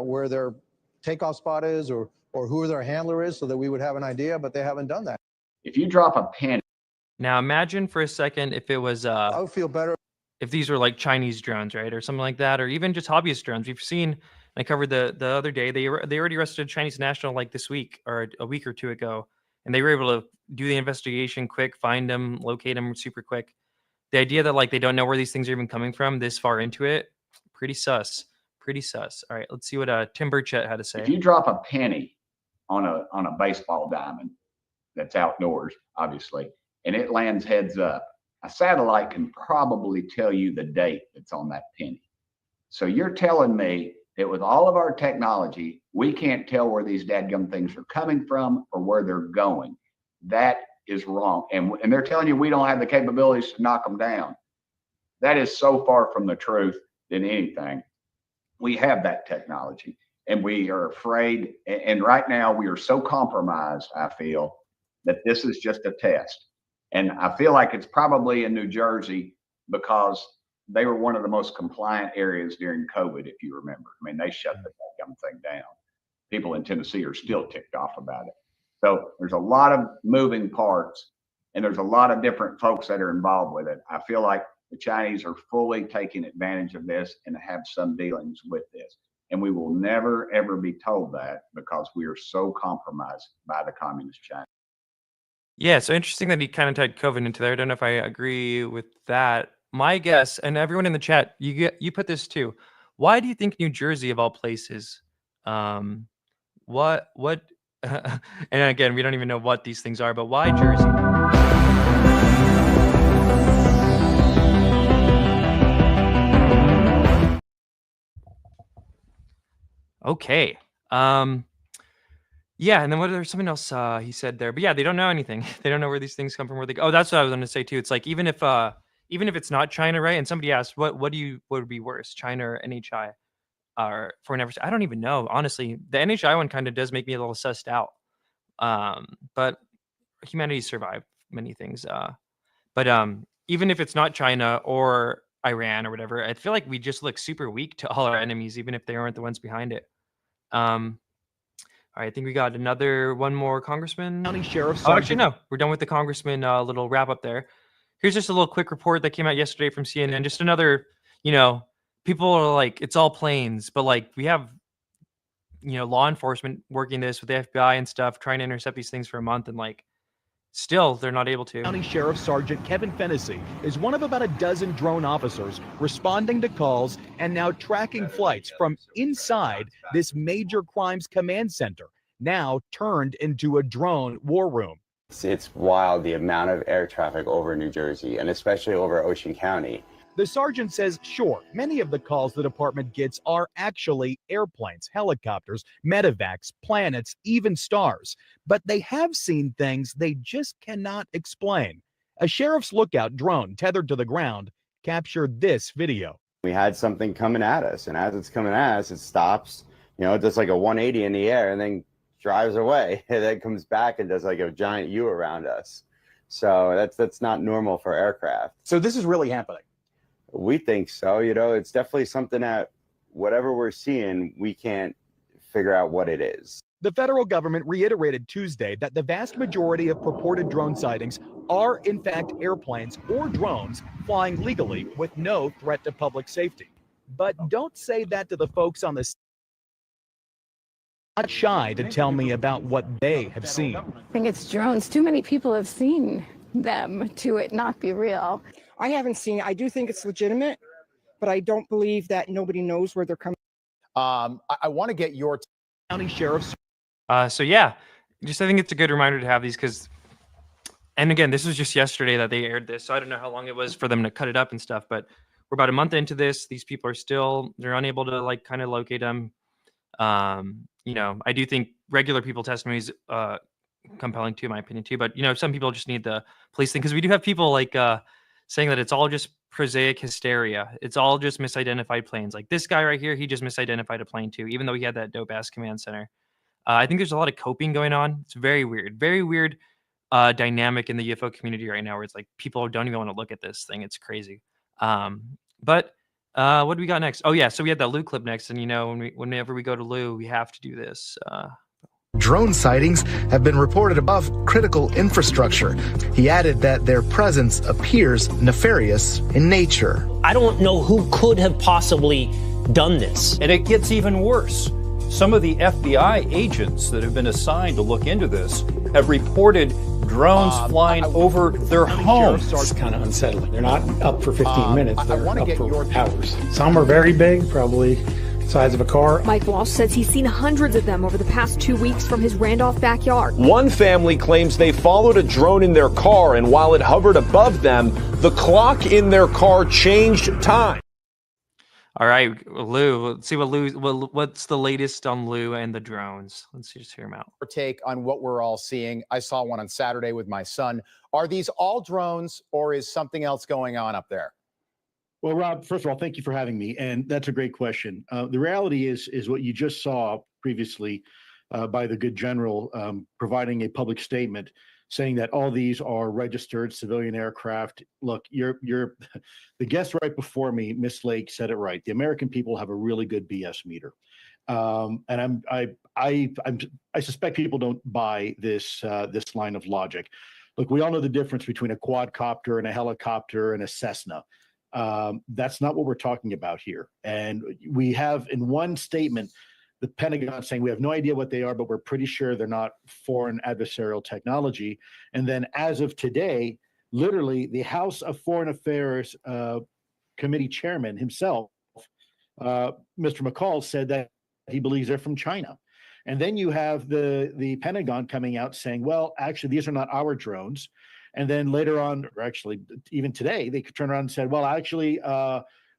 where their takeoff spot is, or who their handler is, so that we would have an idea, but they haven't done that. If you drop a penny. Now imagine for a second if it was I would feel better if these were like Chinese drones, right, or something like that, or even just hobbyist drones. We've seen. I covered the other day. They already arrested a Chinese national like this week or a week or two ago, and they were able to do the investigation quick, find them, locate them super quick. The idea that like they don't know where these things are even coming from this far into it, pretty sus. Pretty sus. All right, let's see what Tim Burchett had to say. If you drop a penny on a baseball diamond that's outdoors, obviously, and it lands heads up, a satellite can probably tell you the date that's on that penny. So you're telling me that with all of our technology, we can't tell where these dadgum things are coming from or where they're going. That is wrong. And they're telling you we don't have the capabilities to knock them down. That is so far from the truth than anything. We have that technology, and we are afraid. And right now we are so compromised, I feel, that this is just a test. And I feel like it's probably in New Jersey because they were one of the most compliant areas during COVID, if you remember. I mean, they shut the damn thing down. People in Tennessee are still ticked off about it. So there's a lot of moving parts, And there's a lot of different folks that are involved with it. I feel like the Chinese are fully taking advantage of this and have some dealings with this. And we will never, ever be told that because we are so compromised by the communist China. Yeah, so interesting that he kind of tied COVID into there. I don't know if I agree with that. My guess, and everyone in the chat, you put this too. Why do you think New Jersey, of all places, what, and again, we don't even know what these things are, but why Jersey? Okay. Yeah, and then there's something else he said there, but yeah, they don't know anything. They don't know where these things come from. Where they go. Oh, that's what I was going to say too. It's like even if it's not China, right? And somebody asked, what would be worse, China or NHI, or foreign adversary? I don't even know, honestly. The NHI one kind of does make me a little sussed out. But humanity survived many things. But even if it's not China or Iran or whatever, I feel like we just look super weak to all our enemies, even if they aren't the ones behind it. All right, I think we got one more congressman. County Sheriff. Oh, actually, no, we're done with the congressman little wrap up there. Here's just a little quick report that came out yesterday from CNN. Just another, people are like, it's all planes, but like we have, law enforcement working this with the FBI and stuff, trying to intercept these things for a month, and like, still they're not able to. County Sheriff Sergeant Kevin Fennessy is one of about a dozen drone officers responding to calls and now tracking flights from inside this major crimes command center, now turned into a drone war room. It's wild, the amount of air traffic over New Jersey, and especially over Ocean County. The sergeant says, sure, many of the calls the department gets are actually airplanes, helicopters, medevacs, planets, even stars. But they have seen things they just cannot explain. A sheriff's lookout drone tethered to the ground captured this video. We had something coming at us, and as it's coming at us, it stops, it does like a 180 in the air and then drives away, and then comes back and does like a giant U around us. So that's not normal for aircraft. So this is really happening. We think so. It's definitely something that whatever we're seeing, we can't figure out what it is. The federal government reiterated Tuesday that the vast majority of purported drone sightings are in fact airplanes or drones flying legally with no threat to public safety. But don't say that to the folks on the not shy to tell me about what they have seen. I think it's drones. Too many people have seen them to it not be real. I haven't seen it. I do think it's legitimate, but I don't believe that nobody knows where they're coming. I want to get your county sheriff's. So yeah, I think it's a good reminder to have these because, and again, this was just yesterday that they aired this, so I don't know how long it was for them to cut it up and stuff, but we're about a month into this. These people are they're unable to like kind of locate them. I do think regular people testimony is compelling too, in my opinion too, but some people just need the police thing because we do have people like saying that it's all just prosaic hysteria. It's all just misidentified planes. Like this guy right here, he just misidentified a plane too, even though he had that dope ass command center. I think there's a lot of coping going on. It's very weird dynamic in the UFO community right now where it's like people don't even want to look at this thing. It's crazy. But what do we got next? Oh yeah, so we had that Lue clip next, and whenever we go to Lue, we have to do this. Drone sightings have been reported above critical infrastructure. He added that their presence appears nefarious in nature. I don't know who could have possibly done this. And it gets even worse. Some of the FBI agents that have been assigned to look into this have reported drones flying over their homes. It's kind of unsettling. They're not up for 15 minutes. They're up for hours. Some are very big, probably size of a car. Mike Walsh says he's seen hundreds of them over the past 2 weeks from his Randolph backyard. One family claims they followed a drone in their car, and while it hovered above them, the clock in their car changed time. All right, Lue. Let's see what's the latest on Lue and the drones. Let's just hear him out. Take on what we're all seeing. I saw one on Saturday with my son. Are these all drones, or is something else going on up there? Well, Rob, first of all, thank you for having me. And that's a great question. The reality is what you just saw previously by the good general providing a public statement saying that all these are registered civilian aircraft. Look, the guest right before me, Miss Lake, said it right. The American people have a really good BS meter. And I suspect people don't buy this line of logic. Look, we all know the difference between a quadcopter and a helicopter and a Cessna. That's not what we're talking about here. And we have in one statement, the Pentagon saying we have no idea what they are, but we're pretty sure they're not foreign adversarial technology. And then as of today, literally the House of Foreign Affairs Committee chairman himself, Mr. McCall, said that he believes they're from China. And then you have the Pentagon coming out saying, well, actually, these are not our drones. And then later on, or actually even today, they could turn around and said, well, actually,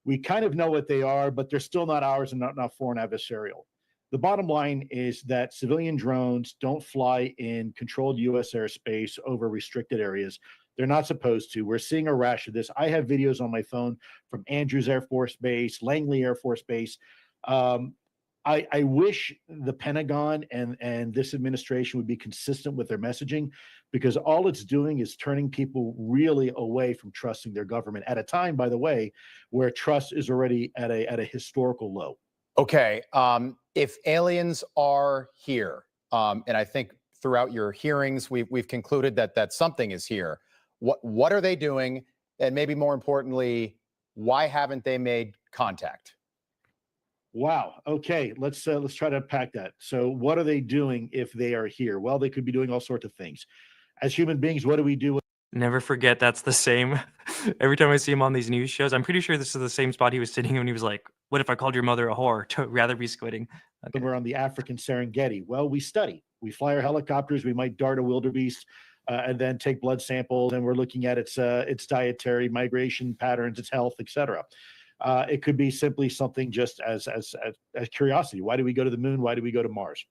we kind of know what they are, but they're still not ours and not foreign adversarial. The bottom line is that civilian drones don't fly in controlled U.S. airspace over restricted areas. They're not supposed to. We're seeing a rash of this. I have videos on my phone from Andrews Air Force Base, Langley Air Force Base. I wish the Pentagon and this administration would be consistent with their messaging, because all it's doing is turning people really away from trusting their government at a time, by the way, where trust is already at a historical low. Okay. If aliens are here, and I think throughout your hearings, we've concluded that something is here. What are they doing? And maybe more importantly, why haven't they made contact? Wow. Okay. Let's try to unpack that. So what are they doing if they are here? Well, they could be doing all sorts of things. As human beings, what do we do? Never forget that's the same. Every time I see him on these news shows, I'm pretty sure this is the same spot he was sitting when he was like, what if I called your mother a whore? To rather be squitting. Okay. When we're on the African Serengeti? Well, we study. We fly our helicopters. We might dart a wildebeest and then take blood samples, and we're looking at its dietary migration patterns, its health, etc. It could be simply something just as curiosity. Why do we go to the moon? Why do we go to Mars?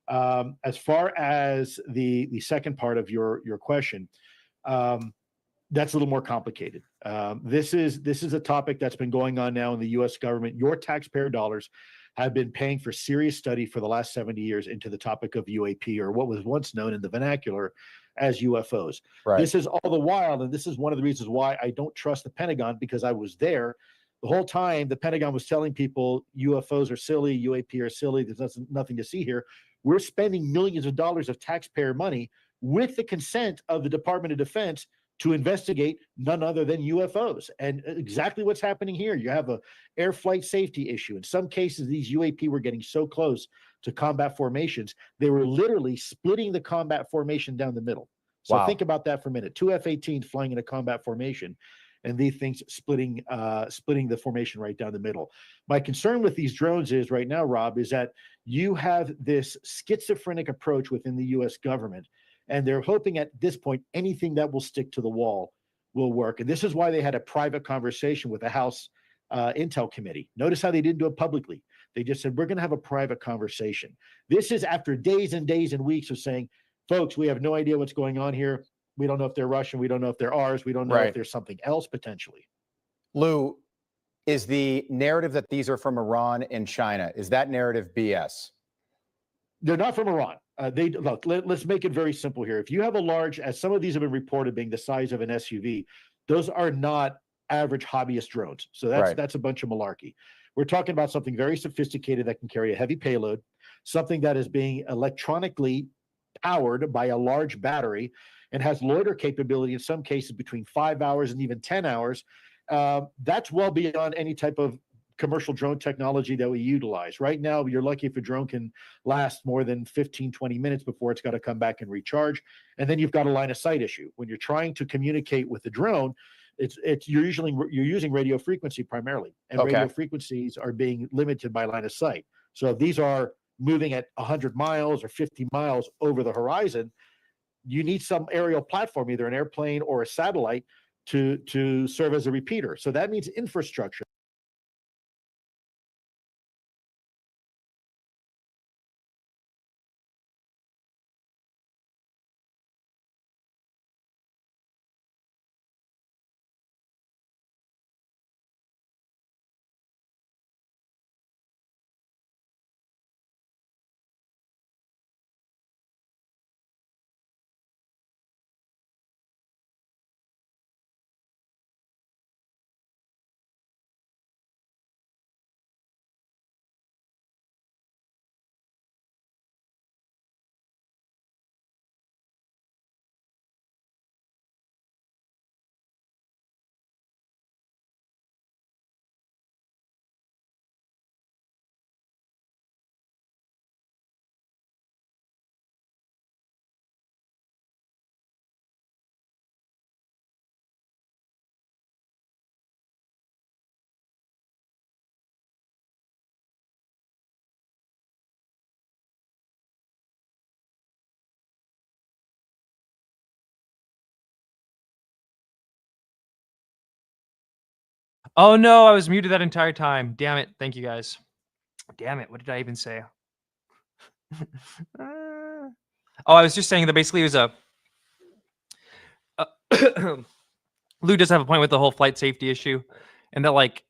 As far as the second part of your question, that's a little more complicated. This is a topic that's been going on now in the U.S. government. Your taxpayer dollars have been paying for serious study for the last 70 years into the topic of UAP, or what was once known in the vernacular as UFOs. Right. This is all the while, and this is one of the reasons why I don't trust the Pentagon, because I was there. The whole time, the Pentagon was telling people UFOs are silly, UAP are silly, there's nothing to see here. We're spending millions of dollars of taxpayer money with the consent of the Department of Defense to investigate none other than UFOs. And exactly what's happening here. You have a air flight safety issue. In some cases, these UAP were getting so close to combat formations, they were literally splitting the combat formation down the middle. So Wow. think about that for a minute. 2 F-18s flying in a combat formation, and these things splitting the formation right down the middle. My concern with these drones is right now, Rob, is that you have this schizophrenic approach within the U.S. government, and they're hoping at this point anything that will stick to the wall will work. And this is why they had a private conversation with the House Intel Committee. Notice how they didn't do it publicly. They just said, we're going to have a private conversation. This is after days and days and weeks of saying, folks, we have no idea what's going on here. We don't know if they're Russian. We don't know if they're ours. We don't know if there's something else potentially. Lou, is the narrative that these are from Iran and China, is that narrative BS? They're not from Iran. Look, let's make it very simple here. If you have a large, as some of these have been reported being the size of an SUV, those are not average hobbyist drones. So that's a bunch of malarkey. We're talking about something very sophisticated that can carry a heavy payload, something that is being electronically powered by a large battery and has loiter capability in some cases between 5 hours and even 10 hours. That's well beyond any type of commercial drone technology that we utilize. Right now, you're lucky if a drone can last more than 15, 20 minutes before it's got to come back and recharge. And then you've got a line of sight issue. When you're trying to communicate with the drone, you're using radio frequency primarily, and radio frequencies are being limited by line of sight. So if these are moving at 100 miles or 50 miles over the horizon, you need some aerial platform, either an airplane or a satellite, to serve as a repeater. So that means infrastructure. Oh no, I was muted that entire time. Damn it. Thank you guys. Damn it. What did I even say? Oh, I was just saying that basically it was Lou does have a point with the whole flight safety issue, and that like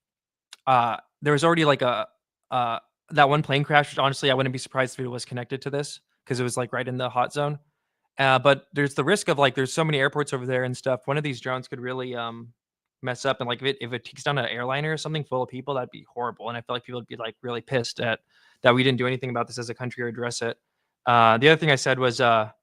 there was already like a that one plane crash, which honestly I wouldn't be surprised if it was connected to this because it was like right in the hot zone. But there's the risk of like there's so many airports over there and stuff. One of these drones could really mess up, and like if it takes down an airliner or something full of people, that'd be horrible. And I feel like people would be like really pissed at that we didn't do anything about this as a country or address it. The other thing I said was that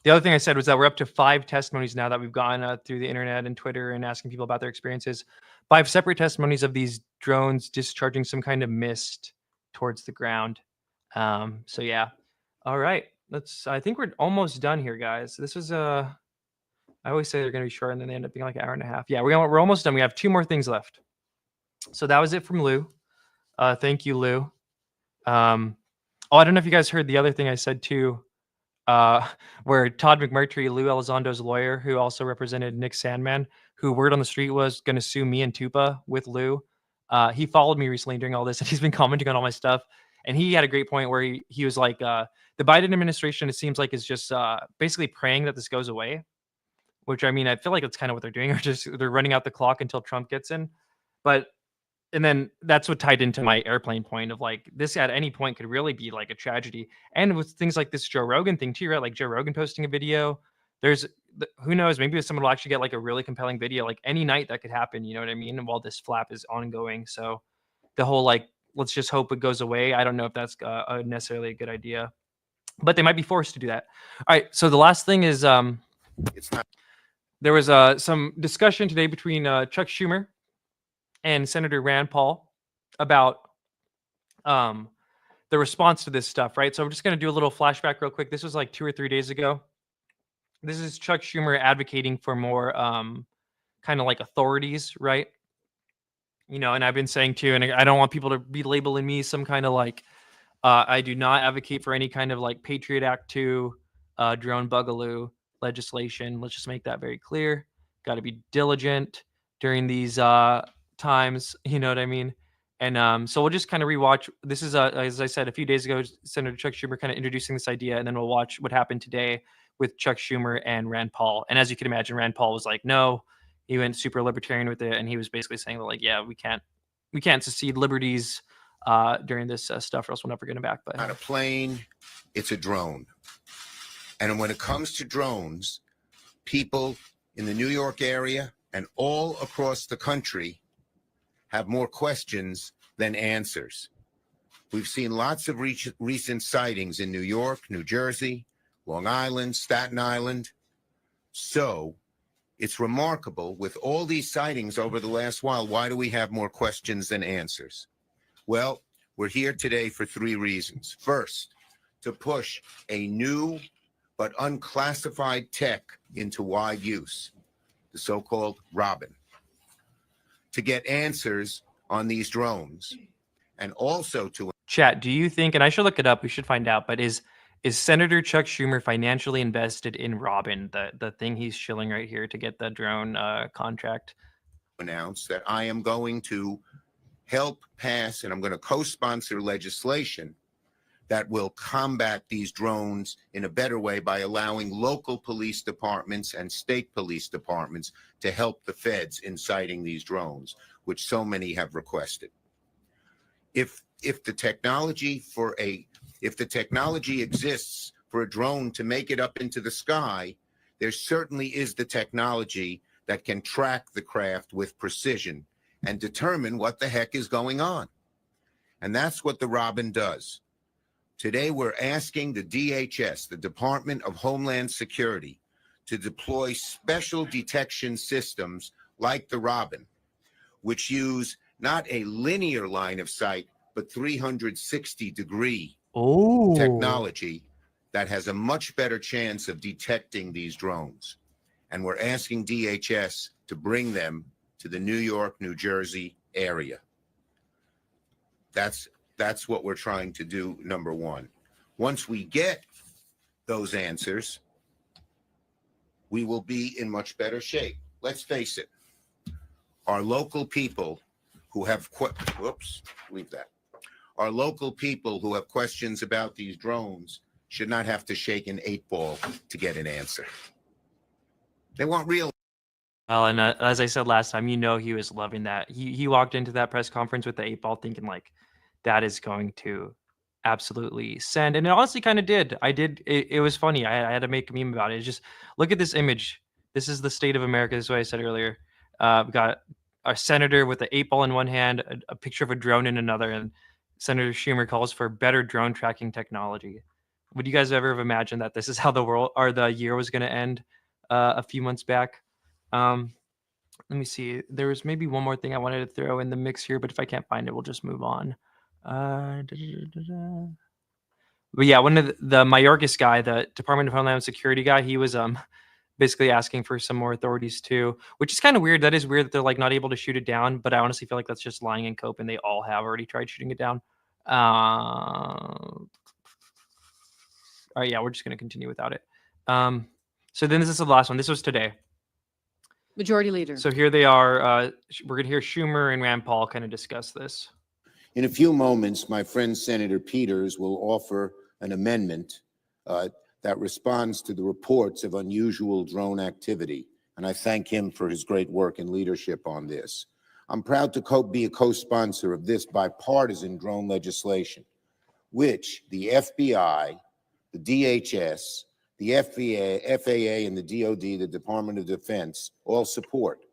we're up to 5 testimonies now that we've gotten through the internet and Twitter and asking people about their experiences. 5 separate testimonies of these drones discharging some kind of mist towards the ground. So yeah. All right. I think we're almost done here, guys. This was I always say they're going to be short and then they end up being like an hour and a half. Yeah, we're almost done. We have 2 more things left. So that was it from Lou. Thank you, Lou. I don't know if you guys heard the other thing I said too, where Todd McMurtry, Lue Elizondo's lawyer, who also represented Nick Sandmann, who word on the street was going to sue me and Tupa with Lou. He followed me recently during all this, and he's been commenting on all my stuff. And he had a great point where he was like, the Biden administration, it seems like, is just basically praying that this goes away, which I mean, I feel like that's kind of what they're doing, or just they're running out the clock until Trump gets in. And then that's what tied into my airplane point of like, this at any point could really be like a tragedy. And with things like this Joe Rogan thing too, right? Like Joe Rogan posting a video, who knows, maybe someone will actually get like a really compelling video, like any night that could happen, you know what I mean? And while this flap is ongoing. So the whole, like, let's just hope it goes away. I don't know if that's necessarily a good idea, but they might be forced to do that. All right. So the last thing is, there was some discussion today between Chuck Schumer and Senator Rand Paul about the response to this stuff, right? So I'm just going to do a little flashback real quick. This was like 2 or 3 days ago. This is Chuck Schumer advocating for more kind of like authorities, right? You know, and I've been saying too, and I don't want people to be labeling me some kind of like, I do not advocate for any kind of like Patriot Act 2 drone bugaloo legislation. Let's just make that very clear. Got to be diligent during these times, you know what I mean? And so we'll just kind of rewatch. This is as I said a few days ago, Senator Chuck Schumer kind of introducing this idea, and then we'll watch what happened today with Chuck Schumer and Rand Paul. And as you can imagine, Rand Paul was like, no, he went super libertarian with it, and he was basically saying that, like, yeah, we can't secede liberties during this stuff, or else we'll never get him back. But not a plane, it's a drone. And when it comes to drones, people in the New York area and all across the country have more questions than answers. We've seen lots of recent sightings in New York, New Jersey, Long Island, Staten Island. So it's remarkable with all these sightings over the last while, why do we have more questions than answers? Well, we're here today for 3 reasons. First, to push a new but unclassified tech into wide use, the so-called Robin, to get answers on these drones, and also to chat. Do you think, and I should look it up, we should find out, but is Senator Chuck Schumer financially invested in Robin, the thing he's shilling right here to get the drone contract? Announce that I am going to help pass, and I'm going to co-sponsor legislation that will combat these drones in a better way by allowing local police departments and state police departments to help the feds in sighting these drones, which so many have requested. If the technology exists for a drone to make it up into the sky, there certainly is the technology that can track the craft with precision and determine what the heck is going on. And that's what the Robin does. Today, we're asking the DHS, the Department of Homeland Security, to deploy special detection systems like the Robin, which use not a linear line of sight, but 360-degree technology that has a much better chance of detecting these drones. And we're asking DHS to bring them to the New York, New Jersey area. That's what we're trying to do, number one. Once we get those answers, we will be in much better shape. Let's face it. our local people who have leave that. Our local people who have questions about these drones should not have to shake an 8-ball to get an answer. They want real. Well, and as I said last time, he was loving that. He walked into that press conference with the 8-ball thinking like, that is going to absolutely send. And it honestly kind of did. It was funny. I had to make a meme about it. It's just, look at this image. This is the state of America. This is what I said earlier. We got our senator with the 8-ball in one hand, a picture of a drone in another, and Senator Schumer calls for better drone tracking technology. Would you guys ever have imagined that this is how the year was going to end a few months back? Let me see. There was maybe one more thing I wanted to throw in the mix here, but if I can't find it, we'll just move on. But yeah, one of the Mayorkas guy, the Department of Homeland Security guy, he was basically asking for some more authorities too, which is kind of weird. That is weird that they're like not able to shoot it down, but I honestly feel like that's just lying in cope, and they all have already tried shooting it down. All right, yeah, we're just going to continue without it. So then this is the last one. This was today. Majority Leader. So here they are. We're going to hear Schumer and Rand Paul kind of discuss this. In a few moments, my friend Senator Peters will offer an amendment that responds to the reports of unusual drone activity, and I thank him for his great work and leadership on this. I'm proud to be a co-sponsor of this bipartisan drone legislation, which the FBI, the DHS, the FAA, and the DOD, the Department of Defense, all support.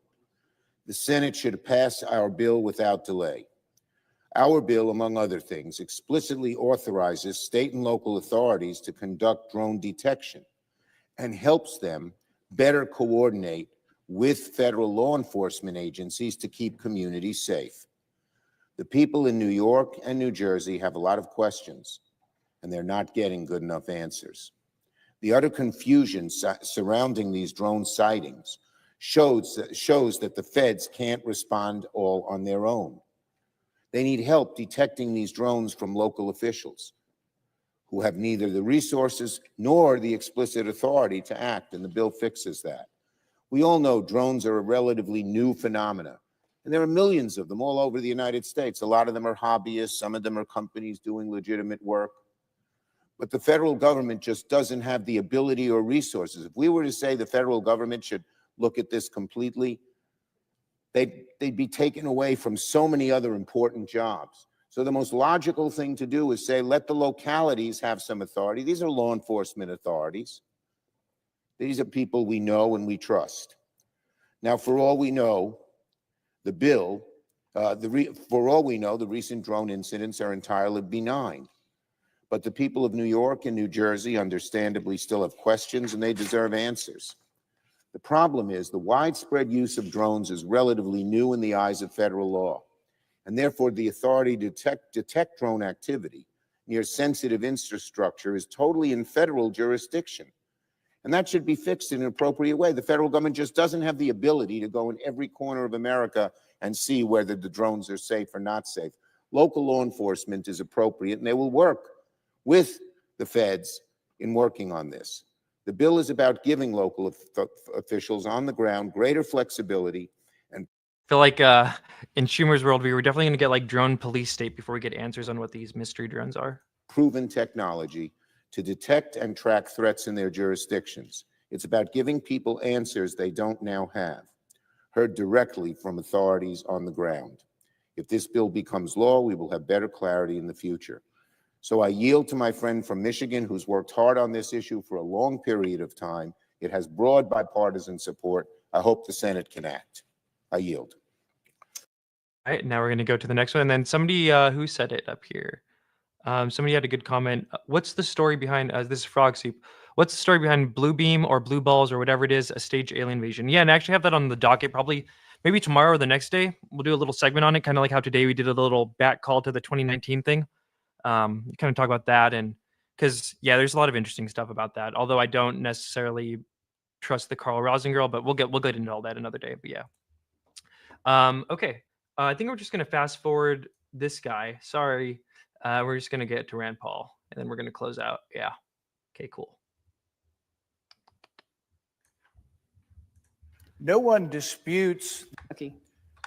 The Senate should pass our bill without delay. Our bill, among other things, explicitly authorizes state and local authorities to conduct drone detection and helps them better coordinate with federal law enforcement agencies to keep communities safe. The people in New York and New Jersey have a lot of questions, and they're not getting good enough answers. The utter confusion surrounding these drone sightings shows that the feds can't respond all on their own. They need help detecting these drones from local officials who have neither the resources nor the explicit authority to act, and the bill fixes that. We all know drones are a relatively new phenomena, and there are millions of them all over the United States. A lot of them are hobbyists, some of them are companies doing legitimate work. But the federal government just doesn't have the ability or resources. If we were to say the federal government should look at this completely, they'd be taken away from so many other important jobs. So the most logical thing to do is say, let the localities have some authority. These are law enforcement authorities. These are people we know and we trust. Now, for all we know, the bill, for all we know, the recent drone incidents are entirely benign. But the people of New York and New Jersey understandably still have questions, and they deserve answers. The problem is the widespread use of drones is relatively new in the eyes of federal law, and therefore the authority to detect drone activity near sensitive infrastructure is totally in federal jurisdiction. And that should be fixed in an appropriate way. The federal government just doesn't have the ability to go in every corner of America and see whether the drones are safe or not safe. Local law enforcement is appropriate, and they will work with the feds in working on this. The bill is about giving local officials on the ground greater flexibility. And I feel like in Schumer's world, we were definitely going to get like drone police state before we get answers on what these mystery drones are. Proven technology to detect and track threats in their jurisdictions. It's about giving people answers they don't now have, heard directly from authorities on the ground. If this bill becomes law, we will have better clarity in the future. So I yield to my friend from Michigan, who's worked hard on this issue for a long period of time. It has broad bipartisan support. I hope the Senate can act. I yield. All right, now we're going to go to the next one. And then somebody who said it up here. Somebody had a good comment. What's the story behind, this is Frog Soup. What's the story behind Blue Beam or Blue Balls or whatever it is, a staged alien invasion? Yeah, and I actually have that on the docket probably maybe tomorrow or the next day. We'll do a little segment on it, kind of like how today we did a little back call to the 2019 thing. Kind of talk about that, and because yeah, there's a lot of interesting stuff about that. Although I don't necessarily trust the Carl Rosin girl, but we'll get into all that another day. But yeah, okay. I think we're just gonna fast forward this guy. Sorry, we're just gonna get to Rand Paul, and then we're gonna close out. Yeah. Okay. Cool. No one disputes. Okay.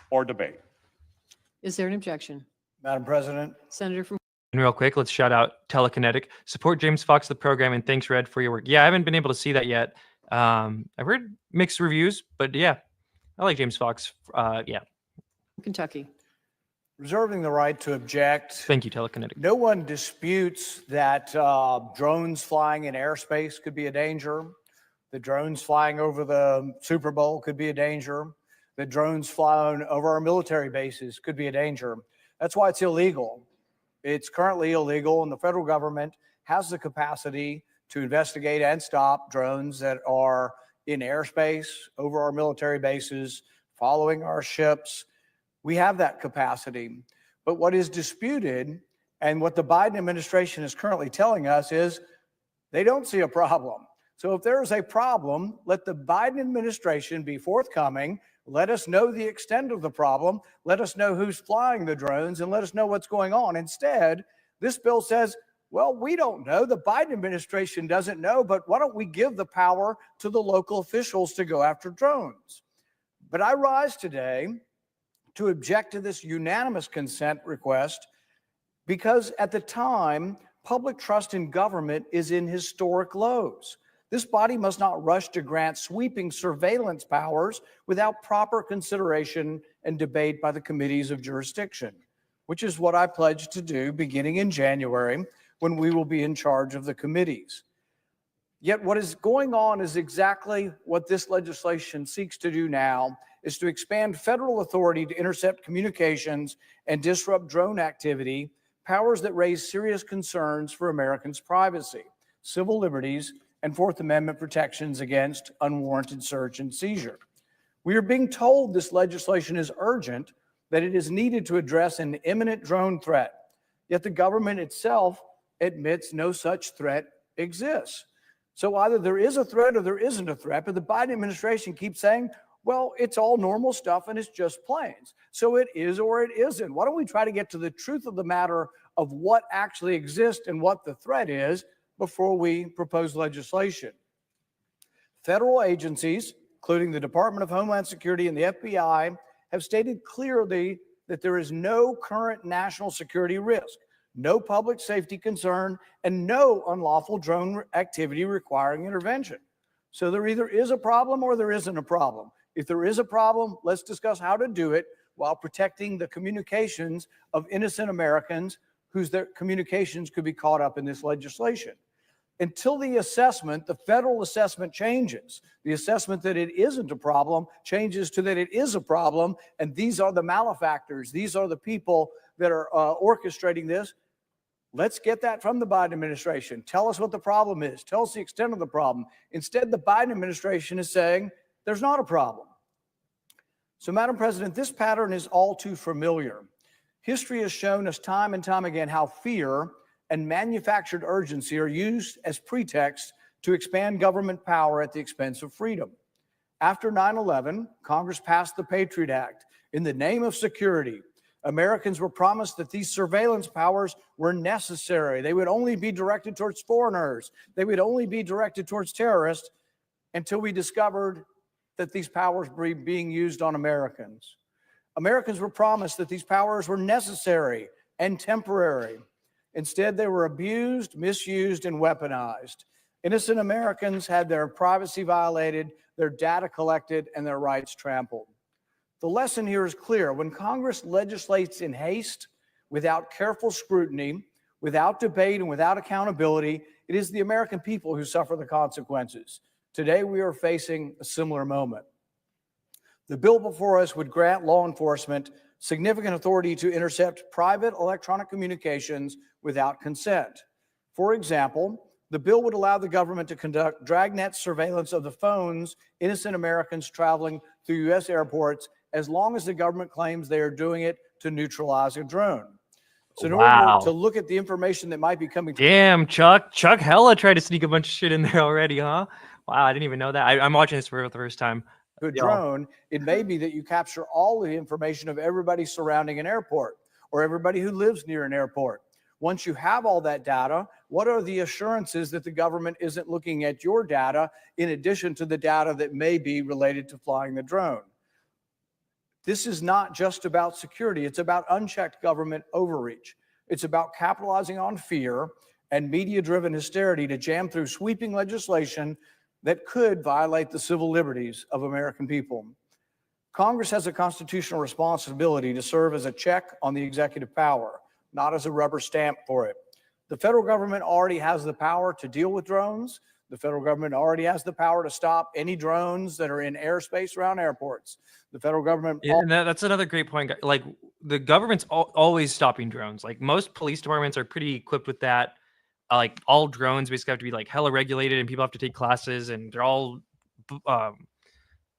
or debate. Is there an objection? Madam President. Senator from. And real quick, let's shout out Telekinetic. Support James Fox, the program, and thanks, Red, for your work. Yeah, I haven't been able to see that yet. I've heard mixed reviews, but yeah, I like James Fox. Yeah. Kentucky. Reserving the right to object. Thank you, Telekinetic. No one disputes that drones flying in airspace could be a danger. The drones flying over the Super Bowl could be a danger. The drones flying over our military bases could be a danger. That's why it's illegal. It's currently illegal, and the federal government has the capacity to investigate and stop drones that are in airspace, over our military bases, following our ships. We have that capacity. But what is disputed, and what the Biden administration is currently telling us, is they don't see a problem. So if there is a problem, let the Biden administration be forthcoming. Let us know the extent of the problem. Let us know who's flying the drones, and let us know what's going on. Instead, this bill says, well, we don't know. The Biden administration doesn't know, but why don't we give the power to the local officials to go after drones? But I rise today to object to this unanimous consent request because at the time, public trust in government is in historic lows. This body must not rush to grant sweeping surveillance powers without proper consideration and debate by the committees of jurisdiction, which is what I pledged to do beginning in January when we will be in charge of the committees. Yet what is going on is exactly what this legislation seeks to do now, is to expand federal authority to intercept communications and disrupt drone activity, powers that raise serious concerns for Americans' privacy, civil liberties, and Fourth Amendment protections against unwarranted search and seizure. We are being told this legislation is urgent, that it is needed to address an imminent drone threat, yet the government itself admits no such threat exists. So either there is a threat or there isn't a threat, but the Biden administration keeps saying, well, it's all normal stuff and it's just planes. So it is or it isn't. Why don't we try to get to the truth of the matter of what actually exists and what the threat is before we propose legislation? Federal agencies, including the Department of Homeland Security and the FBI, have stated clearly that there is no current national security risk, no public safety concern, and no unlawful drone activity requiring intervention. So there either is a problem or there isn't a problem. If there is a problem, let's discuss how to do it while protecting the communications of innocent Americans whose their communications could be caught up in this legislation. Until the assessment, the federal assessment changes. The assessment that it isn't a problem changes to that it is a problem, and these are the malefactors. These are the people that are orchestrating this. Let's get that from the Biden administration. Tell us what the problem is. Tell us the extent of the problem. Instead, the Biden administration is saying there's not a problem. So, Madam President, this pattern is all too familiar. History has shown us time and time again how fear and manufactured urgency are used as pretext to expand government power at the expense of freedom. After 9/11, Congress passed the Patriot Act. In the name of security, Americans were promised that these surveillance powers were necessary. They would only be directed towards foreigners. They would only be directed towards terrorists until we discovered that these powers were being used on Americans. Americans were promised that these powers were necessary and temporary. Instead, they were abused, misused, and weaponized. Innocent Americans had their privacy violated, their data collected, and their rights trampled. The lesson here is clear. When Congress legislates in haste, without careful scrutiny, without debate, and without accountability, it is the American people who suffer the consequences. Today, we are facing a similar moment. The bill before us would grant law enforcement significant authority to intercept private electronic communications without consent. For example, the bill would allow the government to conduct dragnet surveillance of the phones innocent Americans traveling through U.S. airports as long as the government claims they are doing it to neutralize a drone. So in order to look at the information that might be coming. Damn, Chuck hella tried to sneak a bunch of shit in there already, huh? Wow, I didn't even know that. I'm watching this for the first time. A drone, it may be that you capture all the information of everybody surrounding an airport or everybody who lives near an airport. Once you have all that data, what are the assurances that the government isn't looking at your data in addition to the data that may be related to flying the drone? This is not just about security. It's about unchecked government overreach. It's about capitalizing on fear and media-driven hysteria to jam through sweeping legislation that could violate the civil liberties of American people. Congress has a constitutional responsibility to serve as a check on the executive power, not as a rubber stamp for it. The federal government already has the power to deal with drones. The federal government already has the power to stop any drones that are in airspace around airports. The federal government. Yeah, and that's another great point. Like the government's always stopping drones. Like most police departments are pretty equipped with that. Like all drones basically have to be like hella regulated, and people have to take classes, and they're all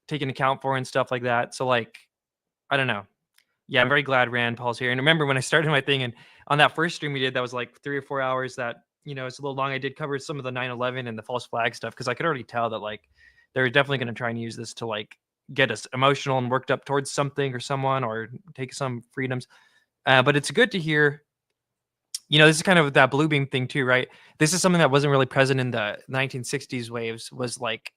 taken account for and stuff like that. So like, I don't know. Yeah, I'm very glad Rand Paul's here. And remember when I started my thing, and on that first stream we did, that was like 3 or 4 hours. That it's a little long. I did cover some of the 9/11 and the false flag stuff because I could already tell that like they're definitely going to try and use this to like get us emotional and worked up towards something or someone or take some freedoms. But it's good to hear. This is kind of that blue beam thing too, right? This is something that wasn't really present in the 1960s waves. Was like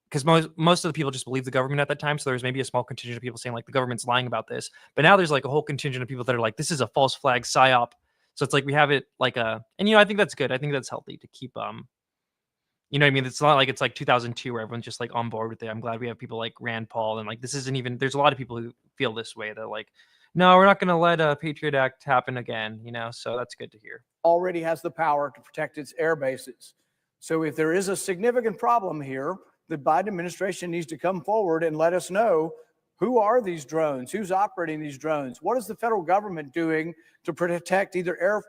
because most of the people just believe the government at that time. So there's maybe a small contingent of people saying like the government's lying about this. But now there's like a whole contingent of people that are like, this is a false flag psyop. So it's like we have it like I think that's good. I think that's healthy to keep what I mean? It's not like it's like 2002 where everyone's just like on board with it. I'm glad we have people like Rand Paul and like this isn't even. There's a lot of people who feel this way. They're like, no, we're not going to let a Patriot Act happen again. So that's good to hear. Already has the power to protect its air bases. So if there is a significant problem here, the Biden administration needs to come forward and let us know who are these drones, who's operating these drones, what is the federal government doing to protect either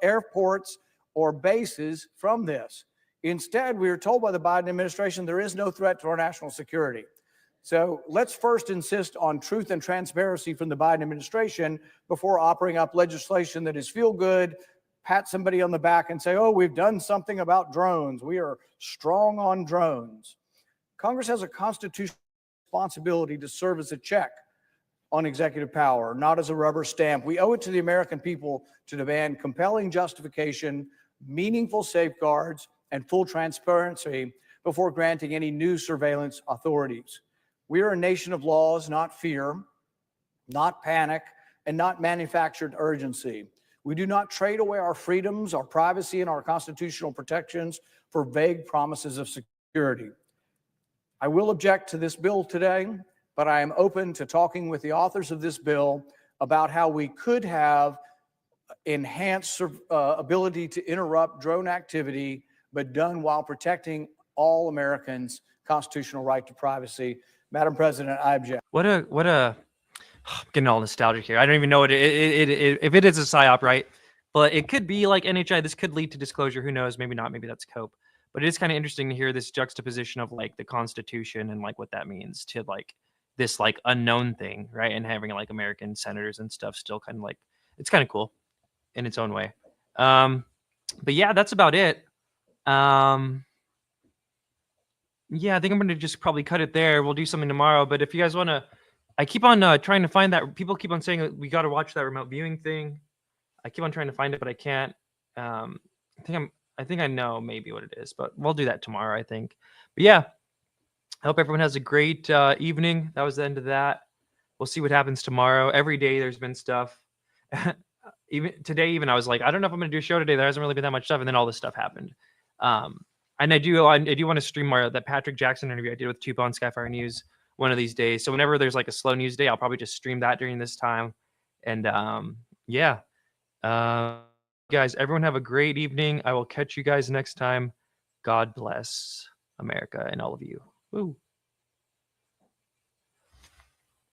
airports or bases from this. Instead, we are told by the Biden administration there is no threat to our national security. So let's first insist on truth and transparency from the Biden administration before offering up legislation that is feel good, pat somebody on the back and say, oh, we've done something about drones. We are strong on drones. Congress has a constitutional responsibility to serve as a check on executive power, not as a rubber stamp. We owe it to the American people to demand compelling justification, meaningful safeguards, and full transparency before granting any new surveillance authorities. We are a nation of laws, not fear, not panic, and not manufactured urgency. We do not trade away our freedoms, our privacy, and our constitutional protections for vague promises of security. I will object to this bill today, but I am open to talking with the authors of this bill about how we could have enhanced ability to interrupt drone activity, but done while protecting all Americans' constitutional right to privacy. Madam President, I object. What a I'm getting all nostalgic here. I don't even know if it is a psyop, right? But it could be like NHI. This could lead to disclosure. Who knows? Maybe not. Maybe that's cope. But it is kind of interesting to hear this juxtaposition of like the Constitution and like what that means to like this like unknown thing, right? And having like American senators and stuff still kind of like it's kind of cool in its own way. But yeah, that's about it. Yeah, I think I'm going to just probably cut it there. We'll do something tomorrow. But if you guys want to, I keep on trying to find that. People keep on saying we got to watch that remote viewing thing. I keep on trying to find it, but I can't. I think I know maybe what it is, but we'll do that tomorrow, I think. But yeah, I hope everyone has a great evening. That was the end of that. We'll see what happens tomorrow. Every day there's been stuff. Even today, I was like, I don't know if I'm going to do a show today. There hasn't really been that much stuff, and then all this stuff happened. And I do want to stream more that Patrick Jackson interview I did with Tupo on Skyfire News one of these days. So whenever there's like a slow news day, I'll probably just stream that during this time. And yeah, guys, everyone have a great evening. I will catch you guys next time. God bless America and all of you. Woo.